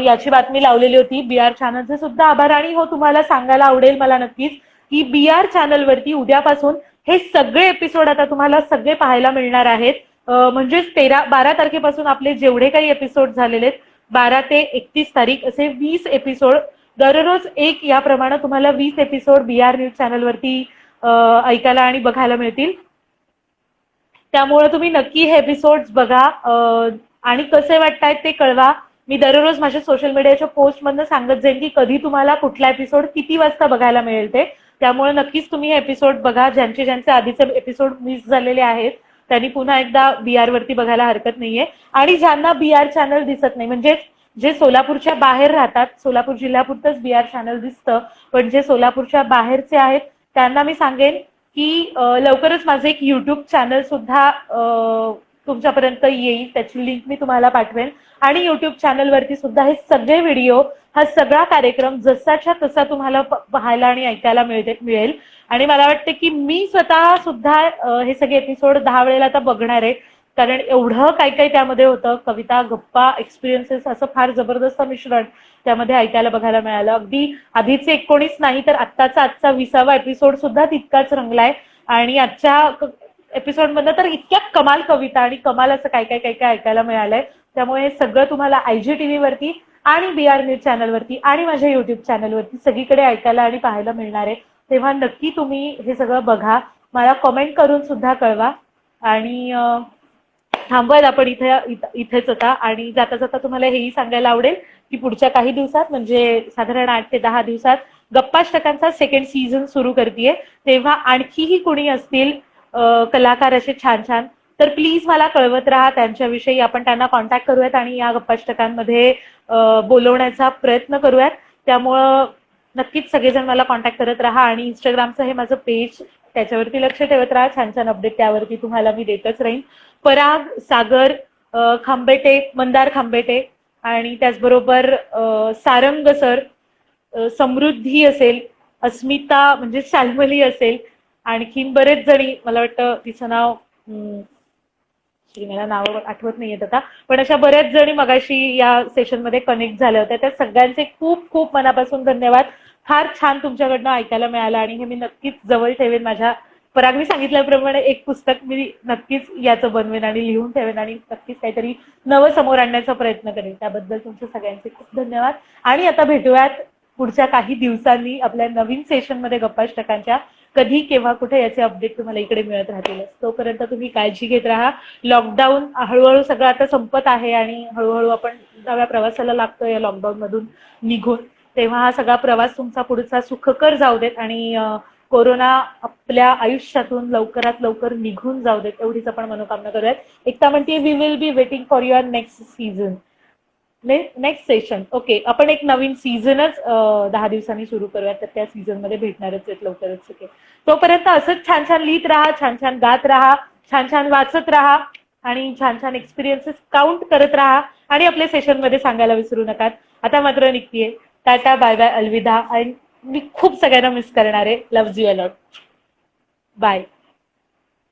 याची बातमी लावलेली होती. BR चॅनलचे सुद्धा आभार. आणि हो तुम्हाला सांगायला आवडेल मला नक्कीच की BR चॅनलवरती उद्यापासून हे सगळे एपिसोड आता तुम्हाला सगळे पाहायला मिळणार आहेत. म्हणजेच 12 तारखेपासून आपले जेवढे काही एपिसोड झालेले आहेत 12 ते 31 तारीख असे 20 एपिसोड दररोज एक याप्रमाणे तुम्हाला 20 एपिसोड BR न्यूज चॅनलवरती ऐकायला आणि बघायला मिळतील. त्यामुळे तुम्ही नक्की हे एपिसोड्स बघा आणि कसे वाटतायत ते कळवा. मी दररोज माझ्या सोशल मीडियाच्या पोस्टमधनं सांगत जाईन की कधी तुम्हाला कुठला एपिसोड किती वाजता बघायला मिळेल ते. त्यामुळे नक्कीच तुम्ही हे एपिसोड बघा. ज्यांचे आधीचे एपिसोड मिस झालेले आहेत त्यांनी पुन्हा एकदा BR वरती बघायला हरकत नाहीये. आणि ज्यांना BR चॅनल दिसत नाही, म्हणजे जे सोलापूरच्या बाहेर राहतात, सोलापूर जिल्ह्यापुरतंच BR चॅनल दिसतं, पण जे सोलापूरच्या बाहेरचे आहेत त्यांना मी सांगेन की लवकरच माझं एक YouTube चॅनल सुद्धा तुमच्यापर्यंत येईल. त्याची लिंक मी तुम्हाला पाठवेन. आणि YouTube चॅनलवरती सुद्धा हे सगळे व्हिडिओ, हा सगळा कार्यक्रम जसाच्या तसा तुम्हाला पाहायला आणि ऐकायला मिळेल. आणि मला वाटतं की मी स्वतः सुद्धा हे सगळे एपिसोड 10 वेळेला आता बघणार आहे, कारण एवढं काही काही त्यामध्ये होतं. कविता, गप्पा, एक्सपिरियन्सेस असं फार जबरदस्त मिश्रण त्यामध्ये ऐकायला बघायला मिळालं. अगदी आधीचे 19 नाही तर आजचा 20वा एपिसोड सुद्धा तितकाच रंगलाय. आणि आजच्या एपिसोडमधनं तर इतक्या कमाल कविता आणि कमाल असं काय काय ऐकायला मिळालंय. त्यामुळे हे सगळं तुम्हाला IGTV वरती आणि BR न्यूज चॅनलवरती आणि माझ्या YouTube चॅनलवरती सगळीकडे ऐकायला आणि पाहायला मिळणार आहे. तेव्हा नक्की तुम्ही हे सगळं बघा. मला कमेंट करून सुद्धा कळवा. आणि थांबवायला आपण इथेच होता. आणि जाता जाता तुम्हाला हेही सांगायला आवडेल की पुढच्या काही दिवसात, म्हणजे साधारण 8 ते 10 दिवसात गप्पाष्टकांचा 2nd सीझन सुरू करतेय. तेव्हा आणखीही कोणी असतील कलाकार असे छान छान तर प्लीज मला कळवत राहा. त्यांच्याविषयी आपण त्यांना कॉन्टॅक्ट करूयात आणि या गप्पाष्टकांमध्ये बोलवण्याचा प्रयत्न करूयात. त्यामुळं नक्कीच सगळेजण मला कॉन्टॅक्ट करत राहा. आणि इंस्टाग्रामचं हे माझं पेज, त्याच्यावरती लक्ष ठेवत राहा. छान छान अपडेट त्यावरती तुम्हाला मी देतच राहीन. पराग, सागर खांबेटे, मंदार खांबेटे आणि त्याचबरोबर सारंग सर, समृद्धी असेल, अस्मिता म्हणजे शाल्मली असेल, आणखीन बरेच जणी, मला वाटतं तिचं नाव मला नाव आठवत नाहीयेत आता, पण अशा बऱ्याच जणी मगाशी या सेशनमध्ये कनेक्ट झाल्या होत्या. त्या सगळ्यांचे खूप खूप मनापासून धन्यवाद. फार छान तुमच्याकडनं ऐकायला मिळालं आणि हे मी नक्कीच जवळ ठेवेन. माझ्या परागने सांगितल्याप्रमाणे एक पुस्तक मी नक्कीच याचं बनवेन आणि लिहून ठेवेन आणि नक्कीच काहीतरी नवं समोर आणण्याचा प्रयत्न करेन. त्याबद्दल तुमच्या सगळ्यांचे खूप धन्यवाद. आणि आता भेटूयात पुढच्या काही दिवसांनी आपल्या नवीन सेशनमध्ये गप्पाष्टकांच्या. कधी केव्हा कुठे याचे अपडेट तुम्हाला इकडे मिळत राहतील. तोपर्यंत तुम्ही काळजी घेत राहा. लॉकडाऊन हळूहळू सगळं आता संपत आहे आणि हळूहळू आपण नव्या प्रवासाला लागतो या लॉकडाऊन मधून निघून. तेव्हा हा सगळा प्रवास तुमचा पुढचा सुखकर जाऊ देत आणि कोरोना आपल्या आयुष्यातून लवकरात लवकर निघून जाऊ देत एवढीच आपण मनोकामना करूयात. एकता म्हणते we will be waiting for your next season, next session. Okay, आपण एक नवीन सीझनच 10 दिवसांनी सुरू करूयात, तर त्या सीझन मध्ये भेटणारच आहेत लवकरच. ओके, तोपर्यंत असंच छान छान लिहित राहा, छान छान गात राहा, छान छान वाचत राहा आणि छान छान एक्सपिरियन्सेस काउंट करत राहा आणि आपल्या सेशन मध्ये सांगायला विसरू नका. आता मात्र निघतीये. टाटा, बाय बाय, अलविदा. आणि मी खूप सगळ्यांना मिस करणार आहे. Love you a lot. बाय.